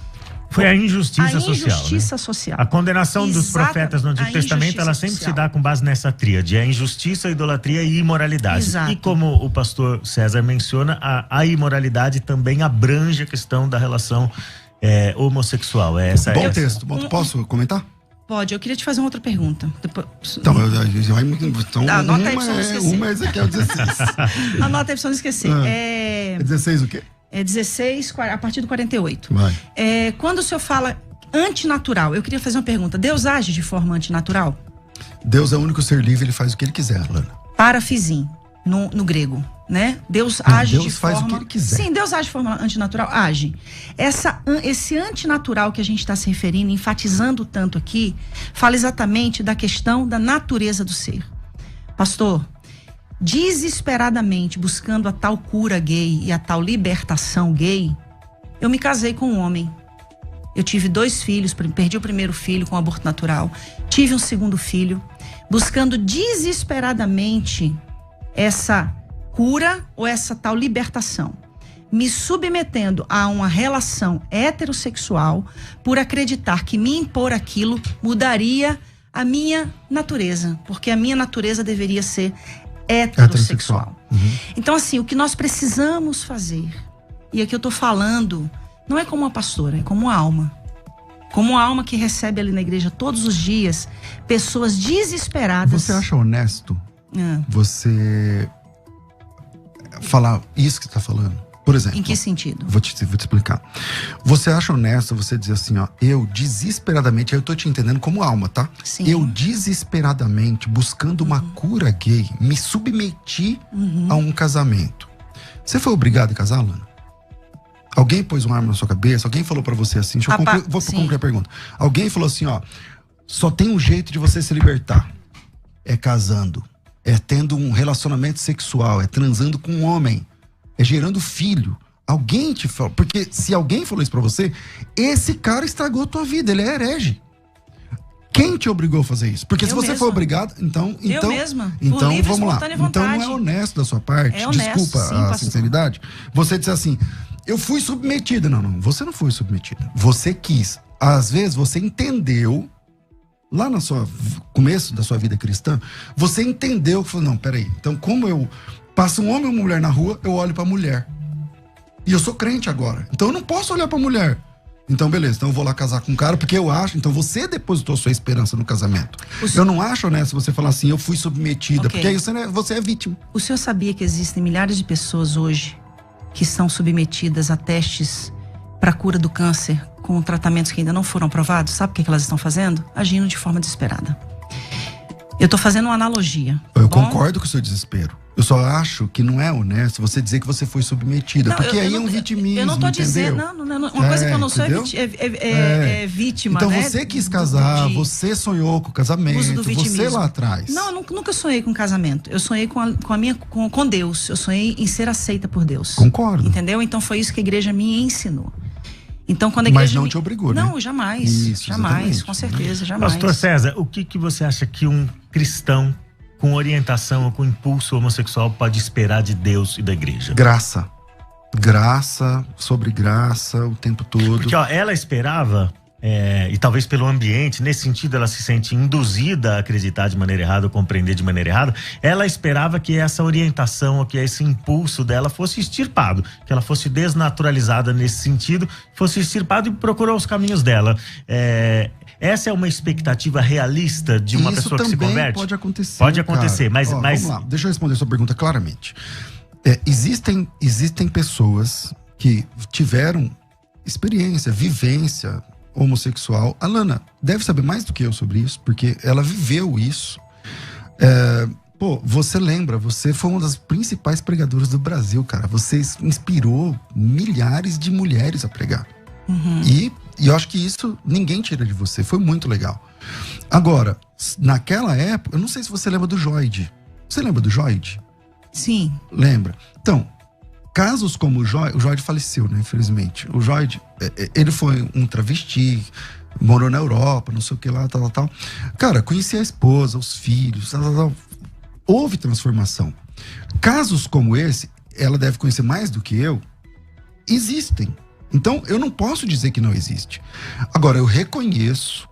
Foi a injustiça social. A injustiça social. A condenação dos Exatamente. profetas no Antigo Testamento, ela sempre social. se dá com base nessa tríade. A injustiça, a idolatria e a imoralidade. Exato. E como o pastor César menciona, a imoralidade também abrange a questão da relação homossexual. Bom texto. Posso comentar? Pode. Eu queria te fazer uma outra pergunta. Então, anota aí pra você não esquecer. Uma é Ezequiel 16. Anota aí pra você não esquecer. É 16 o quê? É 16, a partir do 48. Vai. Quando o senhor fala antinatural, eu queria fazer uma pergunta. Deus age de forma antinatural? Deus é o único ser livre, ele faz o que ele quiser, Lana. Parafizim, no grego, né? Deus age Deus de faz forma... o que ele quiser. Sim, Deus age de forma antinatural? Age. Esse antinatural que a gente está se referindo, enfatizando tanto aqui, fala exatamente da questão da natureza do ser. Pastor, desesperadamente buscando a tal cura gay e a tal libertação gay, eu me casei com um homem. Eu tive 2 filhos, perdi o primeiro filho com aborto natural, tive um segundo filho, buscando desesperadamente essa cura ou essa tal libertação, me submetendo a uma relação heterossexual por acreditar que me impor aquilo mudaria a minha natureza, porque a minha natureza deveria ser heterossexual. Então, assim, o que nós precisamos fazer, e aqui eu tô falando, não é como uma pastora, é como uma alma. Como uma alma que recebe ali na igreja todos os dias pessoas desesperadas. Você acha honesto você falar isso que você tá falando? Por exemplo. Em que sentido? Vou te explicar. Você acha honesto você dizer assim, ó, eu desesperadamente, eu tô te entendendo como alma, tá? Sim. Eu desesperadamente, buscando uma cura gay, me submeti a um casamento. Você foi obrigado a casar, Lana? Alguém pôs uma arma na sua cabeça? Alguém falou pra você assim? Vou concluir a pergunta. Alguém falou assim, ó, só tem um jeito de você se libertar. É casando. É tendo um relacionamento sexual. É transando com um homem. É gerando filho. Alguém te falou. Porque se alguém falou isso pra você, esse cara estragou a tua vida. Ele é herege. Quem te obrigou a fazer isso? Porque se você for obrigado, então eu mesma. Então livre, vamos lá. vontade. Então não é honesto da sua parte. É honesto, desculpa sim, a pastor. sinceridade. Você disse assim, eu fui submetida. Não, você não foi submetida. Você quis. Às vezes você entendeu, lá no começo da sua vida cristã, você entendeu que falou, não, peraí. Então como eu passo um homem ou uma mulher na rua, eu olho pra mulher. E eu sou crente agora. Então eu não posso olhar pra mulher. Então beleza, então eu vou lá casar com um cara, porque eu acho, então você depositou sua esperança no casamento. Eu não acho honesto você falar assim, eu fui submetida, porque aí você é vítima. O senhor sabia que existem milhares de pessoas hoje que são submetidas a testes para cura do câncer com tratamentos que ainda não foram aprovados? Sabe o que elas estão fazendo? Agindo de forma desesperada. Eu tô fazendo uma analogia. Eu concordo com o seu desespero. Eu só acho que não é honesto você dizer que você foi submetida. Não, porque aí é um vitimismo. Eu não tô dizendo. Não, uma coisa que eu não sou é vítima. Então né? você quis casar, você sonhou com o casamento, você lá atrás. Não, eu nunca sonhei com casamento. Eu sonhei com Deus. Eu sonhei em ser aceita por Deus. Concordo. Entendeu? Então foi isso que a igreja me ensinou. Então, quando a igreja... Mas não te obrigou, né? Não, jamais. Isso, jamais, exatamente. com certeza, jamais. Pastor César, o que você acha que um cristão com orientação ou com impulso homossexual pode esperar de Deus e da igreja? Graça. Graça sobre graça o tempo todo. Porque ela esperava, e talvez pelo ambiente, nesse sentido ela se sente induzida a acreditar de maneira errada ou compreender de maneira errada, ela esperava que essa orientação, ou que esse impulso dela fosse extirpado, que ela fosse desnaturalizada nesse sentido, fosse extirpado e procurou os caminhos dela. Essa é uma expectativa realista de uma pessoa que se converte? Pode acontecer. Pode acontecer, cara. mas... Vamos lá, deixa eu responder a sua pergunta claramente. Existem pessoas que tiveram experiência, vivência homossexual. A Lana deve saber mais do que eu sobre isso, porque ela viveu isso. Você lembra, você foi uma das principais pregadoras do Brasil, cara. Você inspirou milhares de mulheres a pregar. Uhum. E eu acho que isso ninguém tira de você, foi muito legal. Agora, naquela época, eu não sei se você lembra do Joide. Você lembra do Joide? Sim. Lembra? Então, casos como o Joide faleceu, né, infelizmente. O Joide, ele foi um travesti, morou na Europa, não sei o que lá, tal. Cara, conhecia a esposa, os filhos, tal. Houve transformação. Casos como esse, ela deve conhecer mais do que eu, existem. Então, eu não posso dizer que não existe. Agora, eu reconheço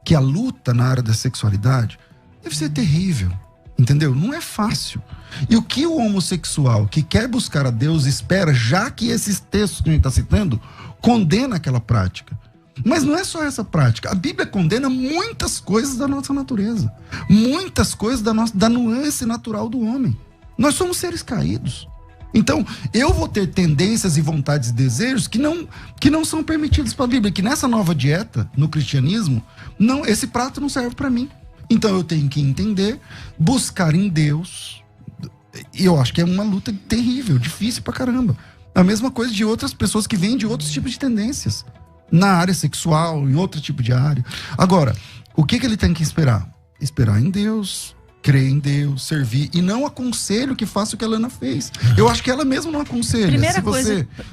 que a luta na área da sexualidade deve ser terrível. Entendeu? Não é fácil. E o que o homossexual que quer buscar a Deus espera, já que esses textos que a gente está citando, condena aquela prática. Mas não é só essa prática. A Bíblia condena muitas coisas da nossa natureza. Muitas coisas da nuance natural do homem. Nós somos seres caídos. Então, eu vou ter tendências e vontades e desejos que não são permitidos para a Bíblia. Que nessa nova dieta, no cristianismo, esse prato não serve para mim. Então eu tenho que entender, buscar em Deus. E eu acho que é uma luta terrível, difícil pra caramba. A mesma coisa de outras pessoas que vêm de outros tipos de tendências. Na área sexual, em outro tipo de área. Agora, o que ele tem que esperar? Esperar em Deus, crer em Deus, servir. E não aconselho que faça o que a Lana fez. Eu acho que ela mesma não aconselha.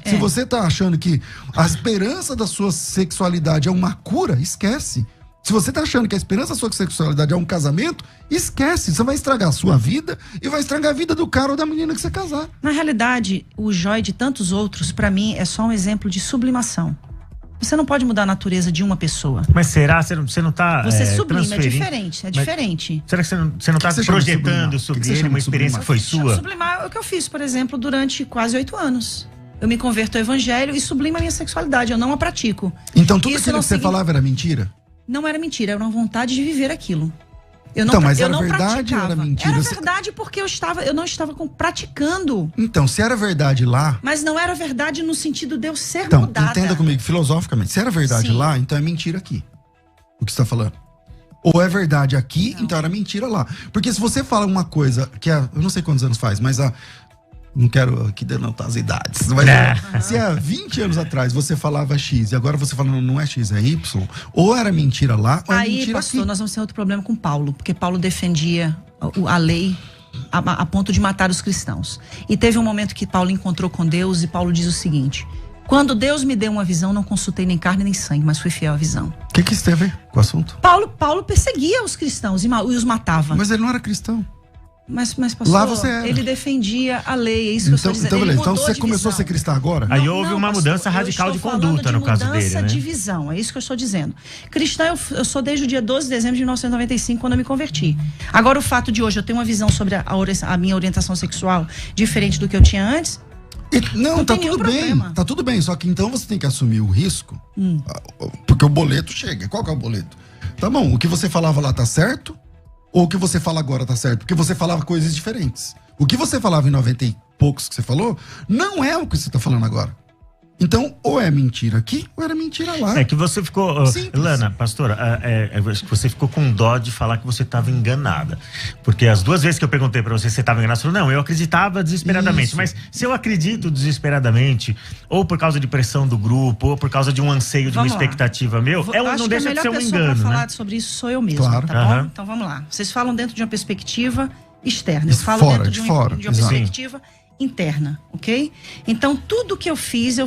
Se você tá achando que a esperança da sua sexualidade é uma cura, esquece. Se você tá achando que a esperança da sua sexualidade é um casamento, esquece. Você vai estragar a sua vida e vai estragar a vida do cara ou da menina que você casar. Na realidade, o Joide e tantos outros, pra mim, é só um exemplo de sublimação. Você não pode mudar a natureza de uma pessoa. Mas será? Você não tá Você sublima, é transferindo? diferente. Será que você não tá projetando sobre ele uma experiência que foi sua? Sublimar é o que eu fiz, por exemplo, durante quase 8 anos. Eu me converto ao evangelho e sublimo a minha sexualidade. Eu não a pratico. Então tudo aquilo que você falava era mentira? Não era mentira, era uma vontade de viver aquilo. Mas era verdade ou era mentira? Era verdade porque eu não estava praticando. Então, se era verdade lá... Mas não era verdade no sentido de eu ser mudada. Então, entenda comigo, filosoficamente. Se era verdade lá, então é mentira aqui. O que você está falando. Ou é verdade aqui, então era mentira lá. Porque se você fala uma coisa que eu não sei quantos anos faz, mas não quero aqui denotar as idades. Mas se há 20 anos atrás você falava X e agora você fala não é X, é Y, ou era mentira lá, ou é mentira pastor, aqui. Nós vamos ter outro problema com Paulo, porque Paulo defendia a lei a ponto de matar os cristãos. E teve um momento que Paulo encontrou com Deus e Paulo diz o seguinte: quando Deus me deu uma visão, não consultei nem carne nem sangue, mas fui fiel à visão. O que isso tem a ver com o assunto? Paulo perseguia os cristãos e os matava. Mas ele não era cristão. Mas pastor, lá você era. Ele defendia a lei, é isso que eu estou dizendo. Então, beleza. Então você começou a ser cristão agora? Aí houve uma mudança radical de conduta no caso dele, né? Mudança de visão, é isso que eu estou dizendo. Cristã eu sou desde o dia 12 de dezembro de 1995, quando eu me converti. Agora, o fato de hoje eu ter uma visão sobre a minha orientação sexual diferente do que eu tinha antes, não tá tudo bem. Tá tudo bem, só que então você tem que assumir o risco, porque o boleto chega. Qual que é o boleto? Tá bom, o que você falava lá tá certo? Ou o que você fala agora tá certo? Porque você falava coisas diferentes. O que você falava em 90 e poucos que você falou, não é o que você tá falando agora. Então, ou é mentira aqui, ou era mentira lá. É que você ficou... Lana, pastora, você ficou com dó de falar que você estava enganada. Porque as 2 vezes que eu perguntei pra você se você estava enganada, você falou, não, eu acreditava desesperadamente. Isso. Mas se eu acredito desesperadamente, ou por causa de pressão do grupo, ou por causa de um anseio, de uma expectativa meu, não deixa de ser um engano, né? A melhor pessoa pra falar sobre isso sou eu mesmo, claro. Tá bom? Então vamos lá. Vocês falam dentro de uma perspectiva externa. Eu falo dentro de uma perspectiva interna, ok? Então, tudo que eu fiz,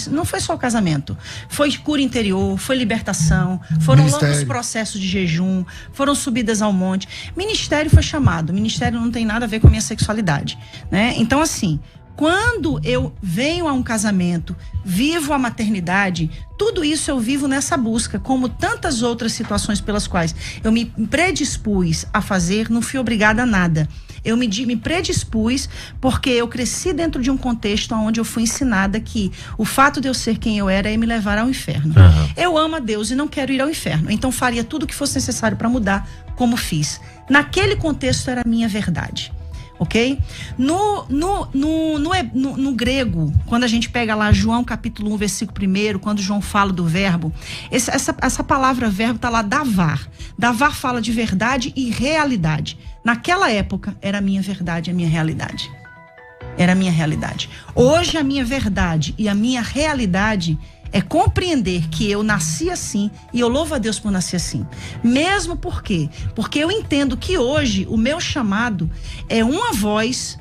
não foi só o casamento. Foi cura interior, foi libertação, foram longos processos de jejum, foram subidas ao monte. Ministério foi chamado. Ministério não tem nada a ver com a minha sexualidade, né? Então, assim, quando eu venho a um casamento, vivo a maternidade, tudo isso eu vivo nessa busca, como tantas outras situações pelas quais eu me predispus a fazer, não fui obrigada a nada. Eu me predispus porque eu cresci dentro de um contexto onde eu fui ensinada que o fato de eu ser quem eu era ia me levar ao inferno. Eu amo a Deus e não quero ir ao inferno. Então faria tudo o que fosse necessário para mudar, como fiz. Naquele contexto era a minha verdade. Ok? No grego, quando a gente pega lá João capítulo 1, versículo 1, quando João fala do verbo, essa palavra verbo está lá, davar. Davar fala de verdade e realidade. Naquela época, era a minha verdade, a minha realidade. Era a minha realidade. Hoje, a minha verdade e a minha realidade é compreender que eu nasci assim e eu louvo a Deus por nascer assim. Mesmo porque eu entendo que hoje o meu chamado é uma voz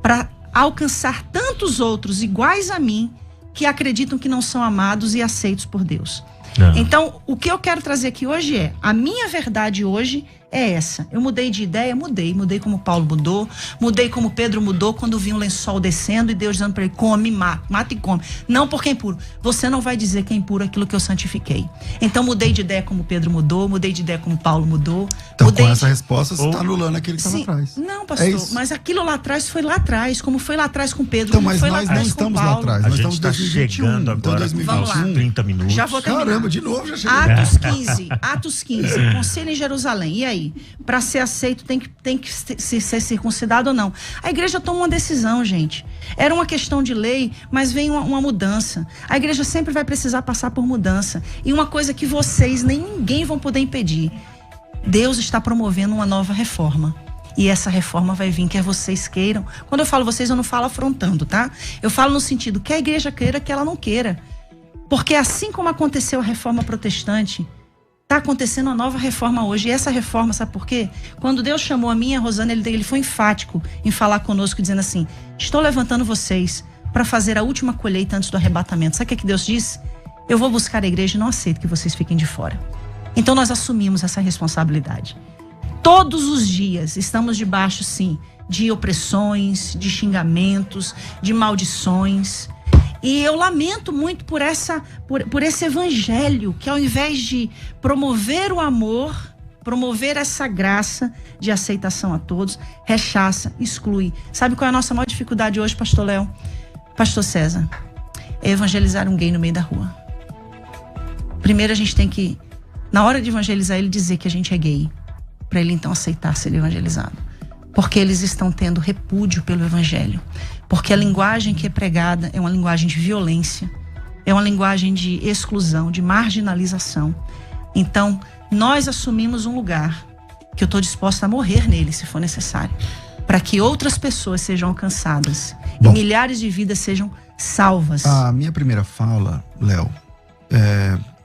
para alcançar tantos outros iguais a mim que acreditam que não são amados e aceitos por Deus. Então, o que eu quero trazer aqui hoje é, a minha verdade hoje é essa. Eu mudei de ideia, mudei como Paulo mudou, mudei como Pedro mudou quando vi um lençol descendo e Deus dizendo para ele, come, mata e come. Não porque é impuro. Você não vai dizer que é impuro aquilo que eu santifiquei. Então mudei de ideia como Pedro mudou, mudei de ideia como Paulo mudou. Então com essa resposta você está anulando aquele que estava atrás. Não, pastor, mas aquilo lá atrás foi lá atrás, como foi lá atrás com Pedro. Então, mas foi nós lá não estamos lá atrás, nós estamos em 2021. Chegando agora, então, vamos lá. 30 minutos. Já vou terminar. Caramba, de novo já chegou. Atos 15, conselho em Jerusalém. E aí? Para ser aceito tem que ser circuncidado ou não? A igreja toma uma decisão, gente. Era uma questão de lei, mas vem uma mudança. A igreja sempre vai precisar passar por mudança. E uma coisa que vocês nem ninguém vão poder impedir. Deus está promovendo uma nova reforma. E essa reforma vai vir, quer vocês queiram. Quando eu falo vocês, eu não falo afrontando, tá? Eu falo no sentido que a igreja queira, que ela não queira. Porque assim como aconteceu a reforma protestante, está acontecendo uma nova reforma hoje. E essa reforma, sabe por quê? Quando Deus chamou a mim e a Rosana, ele foi enfático em falar conosco, dizendo assim, estou levantando vocês para fazer a última colheita antes do arrebatamento. Sabe o que Deus disse? Eu vou buscar a igreja e não aceito que vocês fiquem de fora. Então nós assumimos essa responsabilidade. Todos os dias estamos debaixo, sim, de opressões, de xingamentos, de maldições. E eu lamento muito por esse evangelho que, ao invés de promover o amor, promover essa graça de aceitação a todos, rechaça, exclui. Sabe qual é a nossa maior dificuldade hoje, pastor Léo? Pastor César? É evangelizar um gay no meio da rua. Primeiro a gente tem que, na hora de evangelizar ele, dizer que a gente é gay, para ele então aceitar ser evangelizado. Porque eles estão tendo repúdio pelo evangelho. Porque a linguagem que é pregada é uma linguagem de violência, é uma linguagem de exclusão, de marginalização. Então, nós assumimos um lugar que eu estou disposta a morrer nele, se for necessário, para que outras pessoas sejam alcançadas. Bom, e milhares de vidas sejam salvas. A minha primeira fala, Léo,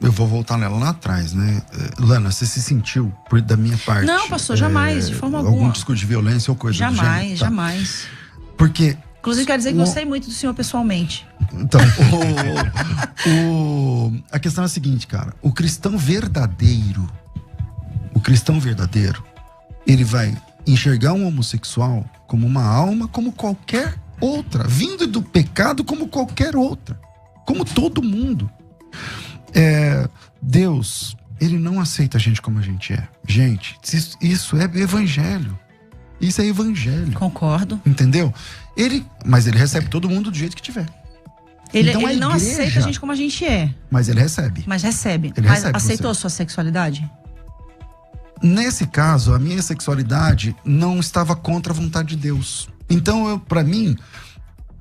eu vou voltar nela lá atrás, né? Lana, você se sentiu, da minha parte... Não, pastor, jamais, de forma alguma. Algum discurso de violência ou coisa do gênero? Jamais, jamais. Porque... Inclusive, quero dizer que gostei muito do senhor pessoalmente. Então, a questão é a seguinte, cara. O cristão verdadeiro, ele vai enxergar um homossexual como uma alma, como qualquer outra, vindo do pecado como qualquer outra, como todo mundo. Deus, ele não aceita a gente como a gente é. Gente, isso é evangelho. Isso é evangelho. Concordo. Entendeu? Mas ele recebe todo mundo do jeito que tiver. Ele então, não aceita a gente como a gente é. Mas ele recebe. Mas recebe. Ele mas recebe aceitou você. a sua sexualidade? Nesse caso, a minha sexualidade não estava contra a vontade de Deus. Então, pra mim,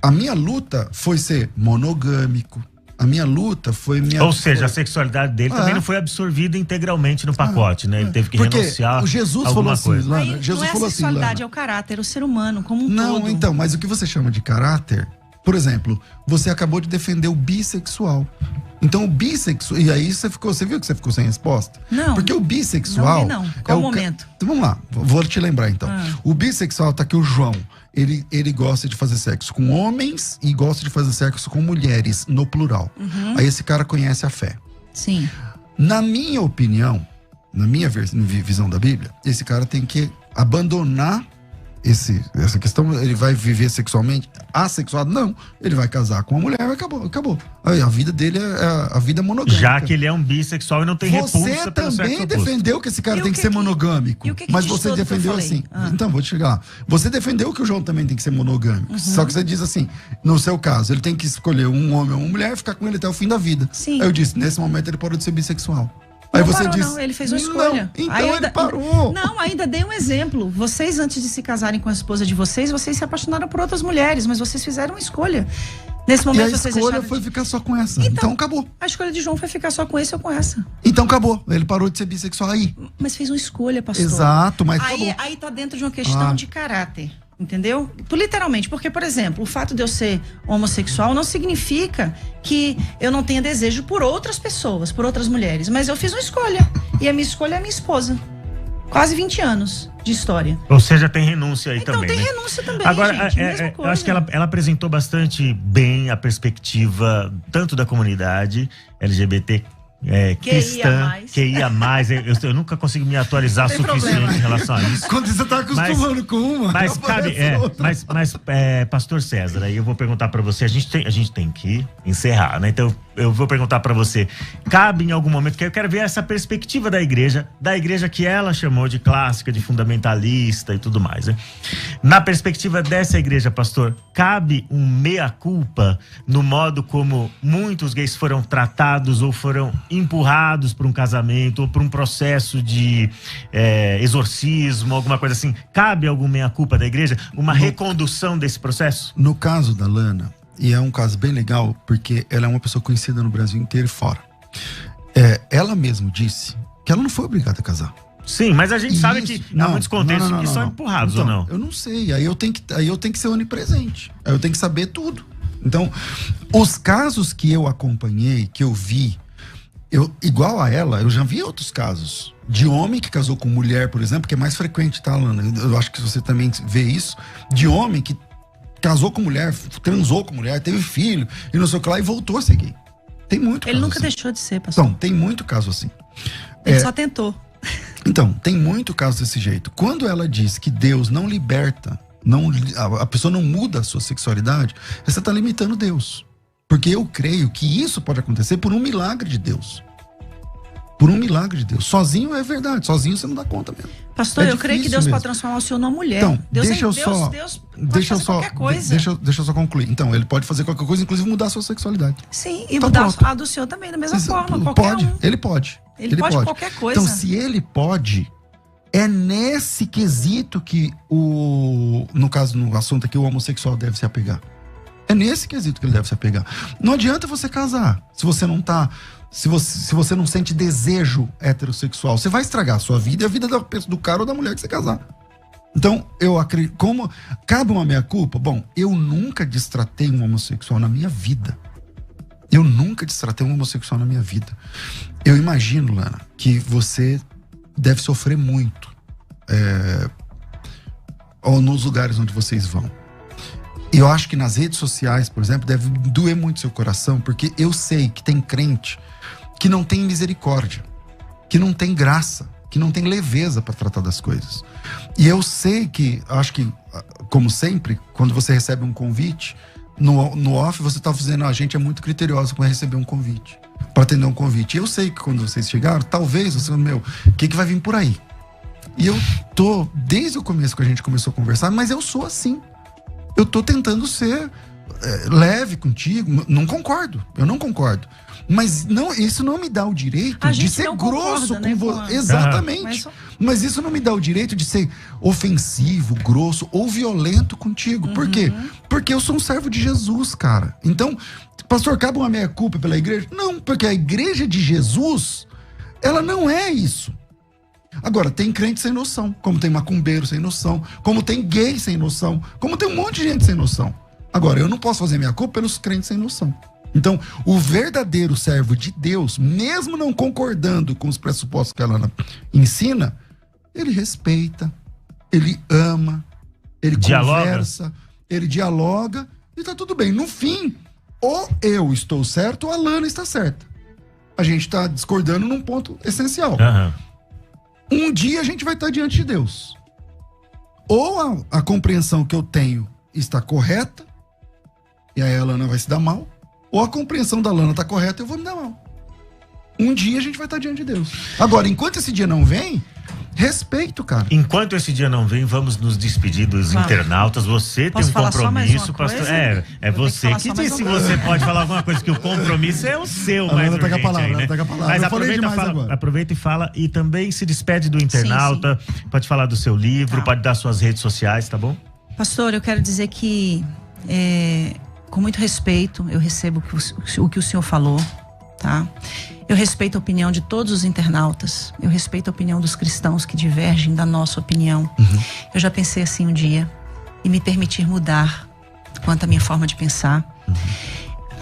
a minha luta foi ser monogâmico. A minha luta foi... Ou seja, a sexualidade dele também não foi absorvida integralmente no pacote, né? Ele teve que renunciar o Jesus falou assim, coisa. Lana, Jesus não é falou a sexualidade, assim, é o caráter, o ser humano como um todo. Não, então, mas o que você chama de caráter Por exemplo, você acabou de defender o bissexual. Então o bissexual... E aí você viu que você ficou sem resposta? Não. Porque o bissexual... Não. Qual o momento? Então, vamos lá, vou te lembrar então. O bissexual tá aqui, o João. Ele gosta de fazer sexo com homens e gosta de fazer sexo com mulheres, no plural. Aí esse cara conhece a fé. Sim. Na minha opinião, na minha visão da Bíblia, esse cara tem que abandonar essa questão. Ele vai viver sexualmente assexuado? Não. Ele vai casar com uma mulher e acabou. Aí, a vida dele é a vida monogâmica. Já que ele é um bissexual e não tem repulsa Você pelo sexo também oposto. defendeu que esse cara tem que ser monogâmico. Mas você defendeu assim. Então, vou te chegar lá. Você defendeu que o João também tem que ser monogâmico. Só que você diz assim, no seu caso, ele tem que escolher um homem ou uma mulher e ficar com ele até o fim da vida. Sim. Aí eu disse, nesse momento ele parou de ser bissexual. Aí não você parou, disse, não, ele fez uma escolha. Então ele parou. Não, ainda dei um exemplo. Vocês, antes de se casarem com a esposa de vocês se apaixonaram por outras mulheres, mas vocês fizeram uma escolha. Nesse momento, e a escolha foi ficar só com essa. Então acabou. A escolha de João foi ficar só com esse ou com essa. Então acabou. Ele parou de ser bissexual aí. Mas fez uma escolha, pastor. Exato, mas aí tá dentro de uma questão de caráter. Entendeu? Literalmente, porque, por exemplo, o fato de eu ser homossexual não significa que eu não tenha desejo por outras pessoas, por outras mulheres. Mas eu fiz uma escolha. E a minha escolha é a minha esposa. Quase 20 anos de história. Ou seja, tem renúncia aí então, também. Tem né? renúncia também. Agora, gente, mesma coisa. eu acho que ela apresentou bastante bem a perspectiva tanto da comunidade LGBT. Cristã, QIA+, eu nunca consigo me atualizar o suficiente em relação a isso. Quando você tá acostumando com uma, mas cabe, Pastor César, aí eu vou perguntar pra você, a gente tem que encerrar, né? Então eu vou perguntar pra você, cabe em algum momento, que eu quero ver essa perspectiva da igreja que ela chamou de clássica, de fundamentalista e tudo mais, né? Na perspectiva dessa igreja, pastor, cabe um meia-culpa no modo como muitos gays foram tratados ou foram empurrados para um casamento ou para um processo de exorcismo, alguma coisa assim. Cabe alguma meia-culpa da igreja? Uma recondução desse processo? No caso da Lana, e é um caso bem legal, porque ela é uma pessoa conhecida no Brasil inteiro e fora. Ela mesma disse que ela não foi obrigada a casar. Sim, mas a gente sabe que há muitos contextos que são empurrados, então, ou não? Eu não sei, aí eu tenho que ser onipresente. Aí eu tenho que saber tudo. Então, os casos que eu acompanhei, que eu vi, igual a ela, eu já vi outros casos de homem que casou com mulher, por exemplo, que é mais frequente, tá, Lana? Eu acho que você também vê isso, de homem que casou com mulher, transou com mulher, teve filho, e não sei o que lá, e voltou a ser gay. Tem muito Ele caso nunca assim. deixou de ser, pastor. Então, tem muito caso assim. Ele só tentou. Então, tem muito caso desse jeito. Quando ela diz que Deus não liberta, a pessoa não muda a sua sexualidade, você está limitando Deus. Porque eu creio que isso pode acontecer por um milagre de Deus. Por um milagre de Deus. Sozinho é verdade, sozinho você não dá conta mesmo. Pastor, eu creio que Deus pode transformar o senhor numa mulher. Então, Deus deixa eu qualquer coisa. Deixa eu só concluir. Então, ele pode fazer qualquer coisa, inclusive mudar a sua sexualidade. Sim, e mudar a do senhor também, da mesma forma. Pode, ele pode. Ele pode qualquer coisa. Então, se ele pode, é nesse quesito que no caso, no assunto aqui, o homossexual deve se apegar. É nesse quesito que ele deve se apegar. Não adianta você casar se você não tá... Se você não sente desejo heterossexual, você vai estragar a sua vida e a vida do cara ou da mulher que você casar. Então, eu acredito... Como cabe uma meia-culpa? Bom, eu nunca destratei um homossexual na minha vida. Eu imagino, Lana, que você deve sofrer muito ou nos lugares onde vocês vão. E eu acho que nas redes sociais, por exemplo, deve doer muito seu coração, porque eu sei que tem crente que não tem misericórdia, que não tem graça, que não tem leveza para tratar das coisas. E eu sei que, acho que, como sempre, quando você recebe um convite, no off você está dizendo, a gente é muito criteriosa para receber um convite, para atender um convite. E eu sei que quando vocês chegaram, talvez você, o que vai vir por aí? E eu tô, desde o começo que a gente começou a conversar, mas eu sou assim. Eu tô tentando ser leve contigo. Eu não concordo. Mas isso não me dá o direito de ser grosso com você. Exatamente. Mas isso não me dá o direito de ser ofensivo, grosso ou violento contigo. Por quê? Porque eu sou um servo de Jesus, cara. Então, pastor, cabe uma meia-culpa pela igreja? Não, porque a igreja de Jesus, ela não é isso. Agora, tem crente sem noção, como tem macumbeiro sem noção, como tem gay sem noção, como tem um monte de gente sem noção. Agora, eu não posso fazer minha culpa pelos crentes sem noção. Então, o verdadeiro servo de Deus, mesmo não concordando com os pressupostos que ela ensina, ele respeita, ele ama, ele conversa, ele dialoga e tá tudo bem. No fim, ou eu estou certo ou a Lana está certa. A gente tá discordando num ponto essencial. Um dia a gente vai estar diante de Deus. Ou a compreensão que eu tenho está correta, e aí a Lana vai se dar mal, ou a compreensão da Lana está correta e eu vou me dar mal. Um dia a gente vai estar diante de Deus. Agora, enquanto esse dia não vem, respeito, cara. Enquanto esse dia não vem, vamos nos despedir dos internautas. Você tem um compromisso, pastor. É você que diz se você pode falar alguma coisa, que o compromisso é o seu, mais urgente. Mas aproveita e fala, e também se despede do internauta, pode falar do seu livro, pode dar suas redes sociais, tá bom? Pastor, eu quero dizer que com muito respeito eu recebo o que o senhor falou, tá? Eu respeito a opinião de todos os internautas. Eu respeito a opinião dos cristãos que divergem da nossa opinião. Eu já pensei assim um dia e me permitir mudar quanto à minha forma de pensar.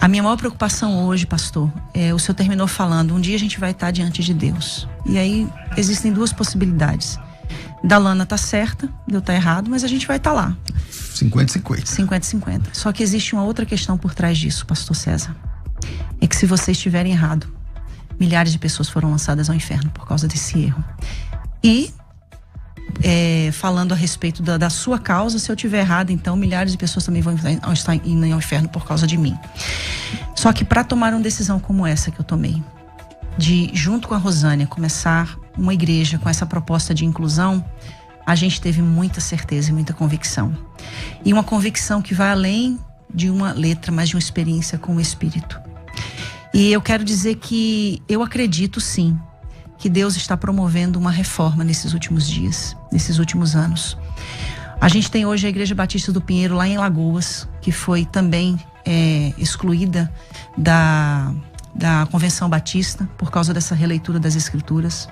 A minha maior preocupação hoje, pastor, o senhor terminou falando, um dia a gente vai estar diante de Deus. E aí existem duas possibilidades. Da Lana tá certa, de eu tá errado, mas a gente vai estar lá. 50-50. 50-50. Só que existe uma outra questão por trás disso, pastor César. É que se vocês estiverem errado, milhares de pessoas foram lançadas ao inferno por causa desse erro. E, falando a respeito da sua causa, se eu estiver errado, então milhares de pessoas também vão estar indo ao inferno por causa de mim. Só que para tomar uma decisão como essa que eu tomei, de, junto com a Rosânia, começar uma igreja com essa proposta de inclusão, a gente teve muita certeza e muita convicção. E uma convicção que vai além de uma letra, mas de uma experiência com o Espírito. E eu quero dizer que eu acredito sim que Deus está promovendo uma reforma nesses últimos dias, nesses últimos anos. A gente tem hoje a Igreja Batista do Pinheiro lá em Lagoas, que foi também excluída da Convenção Batista por causa dessa releitura das Escrituras.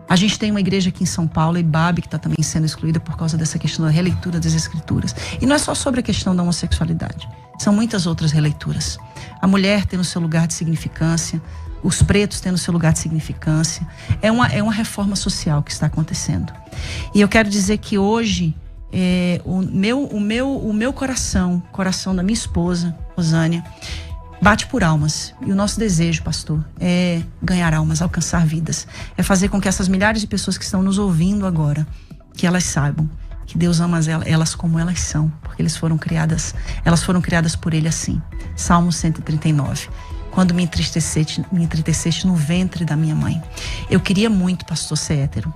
A gente tem uma igreja aqui em São Paulo, Ibabe, que está também sendo excluída por causa dessa questão da releitura das Escrituras. E não é só sobre a questão da homossexualidade. São muitas outras releituras. A mulher tem o seu lugar de significância, os pretos têm o seu lugar de significância. É uma reforma social que está acontecendo. E eu quero dizer que hoje, o meu coração da minha esposa, Rosânia, bate por almas. E o nosso desejo, pastor, é ganhar almas, alcançar vidas. É fazer com que essas milhares de pessoas que estão nos ouvindo agora, que elas saibam que Deus ama elas como elas são, porque elas foram criadas por Ele assim. Salmo 139. Quando me entristeceste no ventre da minha mãe. Eu queria muito, pastor, ser hétero,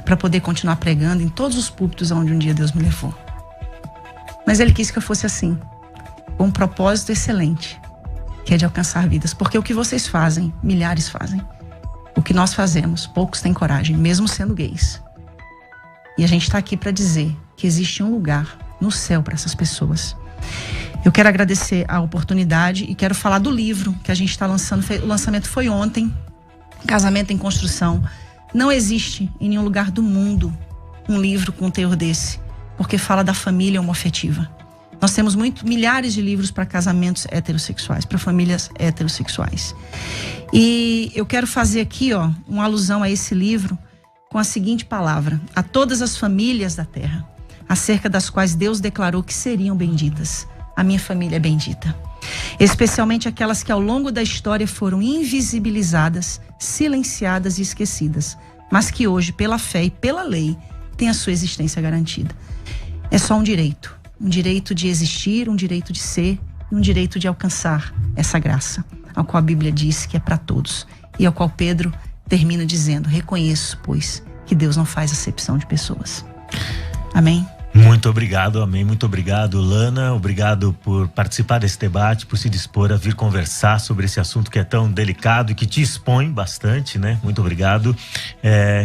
para poder continuar pregando em todos os púlpitos onde um dia Deus me levou. Mas Ele quis que eu fosse assim, com um propósito excelente, que é de alcançar vidas. Porque o que vocês fazem, milhares fazem. O que nós fazemos, poucos têm coragem, mesmo sendo gays. E a gente está aqui para dizer que existe um lugar no céu para essas pessoas. Eu quero agradecer a oportunidade e quero falar do livro que a gente está lançando. O lançamento foi ontem, Casamento em Construção. Não existe em nenhum lugar do mundo um livro com um teor desse, porque fala da família homoafetiva. Nós temos milhares de livros para casamentos heterossexuais, para famílias heterossexuais. E eu quero fazer aqui, uma alusão a esse livro com a seguinte palavra: a todas as famílias da terra, acerca das quais Deus declarou que seriam benditas. A minha família é bendita. Especialmente aquelas que ao longo da história foram invisibilizadas, silenciadas e esquecidas, mas que hoje, pela fé e pela lei, têm a sua existência garantida. É só um direito de existir, um direito de ser e um direito de alcançar essa graça, ao qual a Bíblia diz que é para todos e ao qual Pedro termina dizendo: reconheço, pois, que Deus não faz acepção de pessoas. Amém? Muito obrigado, amém. Muito obrigado, Lana. Obrigado por participar desse debate, por se dispor a vir conversar sobre esse assunto que é tão delicado e que te expõe bastante, né? Muito obrigado.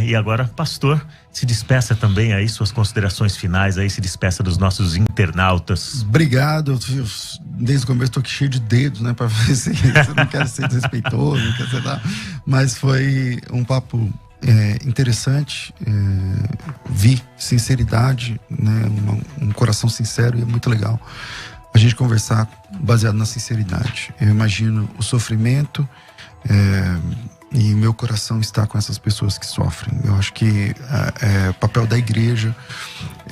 E agora, pastor, se despeça também aí, suas considerações finais aí, se despeça dos nossos internautas. Obrigado. Desde o começo estou aqui cheio de dedos, né? Para ver se eu não quero ser desrespeitoso, não quero ser lá. Mas foi um papo interessante, vi sinceridade, né, um coração sincero, e é muito legal. a gente conversar baseado na sinceridade. Eu imagino o sofrimento e meu coração está com essas pessoas que sofrem. Eu acho que o papel da igreja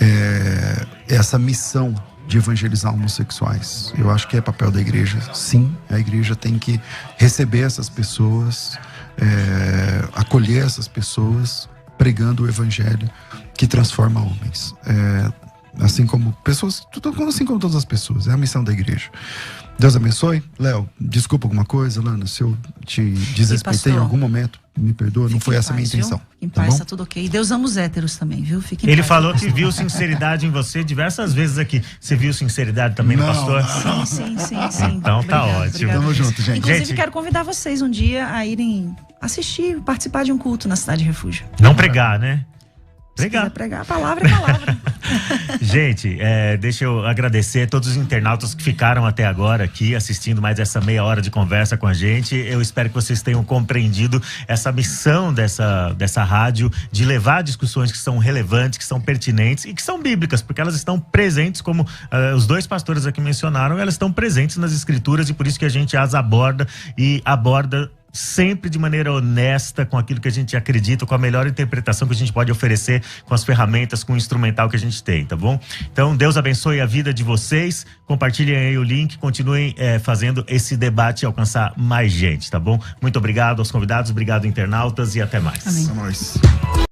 é essa missão de evangelizar homossexuais. Eu acho que é papel da igreja, sim. A igreja tem que receber essas pessoas, acolher essas pessoas, pregando o evangelho que transforma homens. Assim como pessoas, assim como todas as pessoas. É a missão da igreja. Deus abençoe. Léo, desculpa alguma coisa, Lana, se eu te desrespeitei em algum momento, me perdoa, não foi essa a minha intenção. Em paz, tá tudo ok. E Deus ama os héteros também, viu? Fique em Ele paz, falou que viu sinceridade em você diversas vezes aqui. Você viu sinceridade também no pastor? Sim. Então tá ótimo. Tamo junto, gente. Inclusive, quero convidar vocês um dia a irem assistir, participar de um culto na Cidade Refúgio. Não pregar, né? Pregar, a palavra é palavra. Gente, deixa eu agradecer a todos os internautas que ficaram até agora aqui assistindo mais essa meia hora de conversa com a gente. Eu espero que vocês tenham compreendido essa missão dessa rádio de levar discussões que são relevantes, que são pertinentes e que são bíblicas, porque elas estão presentes, como os dois pastores aqui mencionaram, elas estão presentes nas escrituras e por isso que a gente as aborda sempre de maneira honesta, com aquilo que a gente acredita, com a melhor interpretação que a gente pode oferecer, com as ferramentas, com o instrumental que a gente tem, tá bom? Então, Deus abençoe a vida de vocês, compartilhem aí o link, continuem fazendo esse debate alcançar mais gente, tá bom? Muito obrigado aos convidados, obrigado internautas e até mais. Amém. É nóis.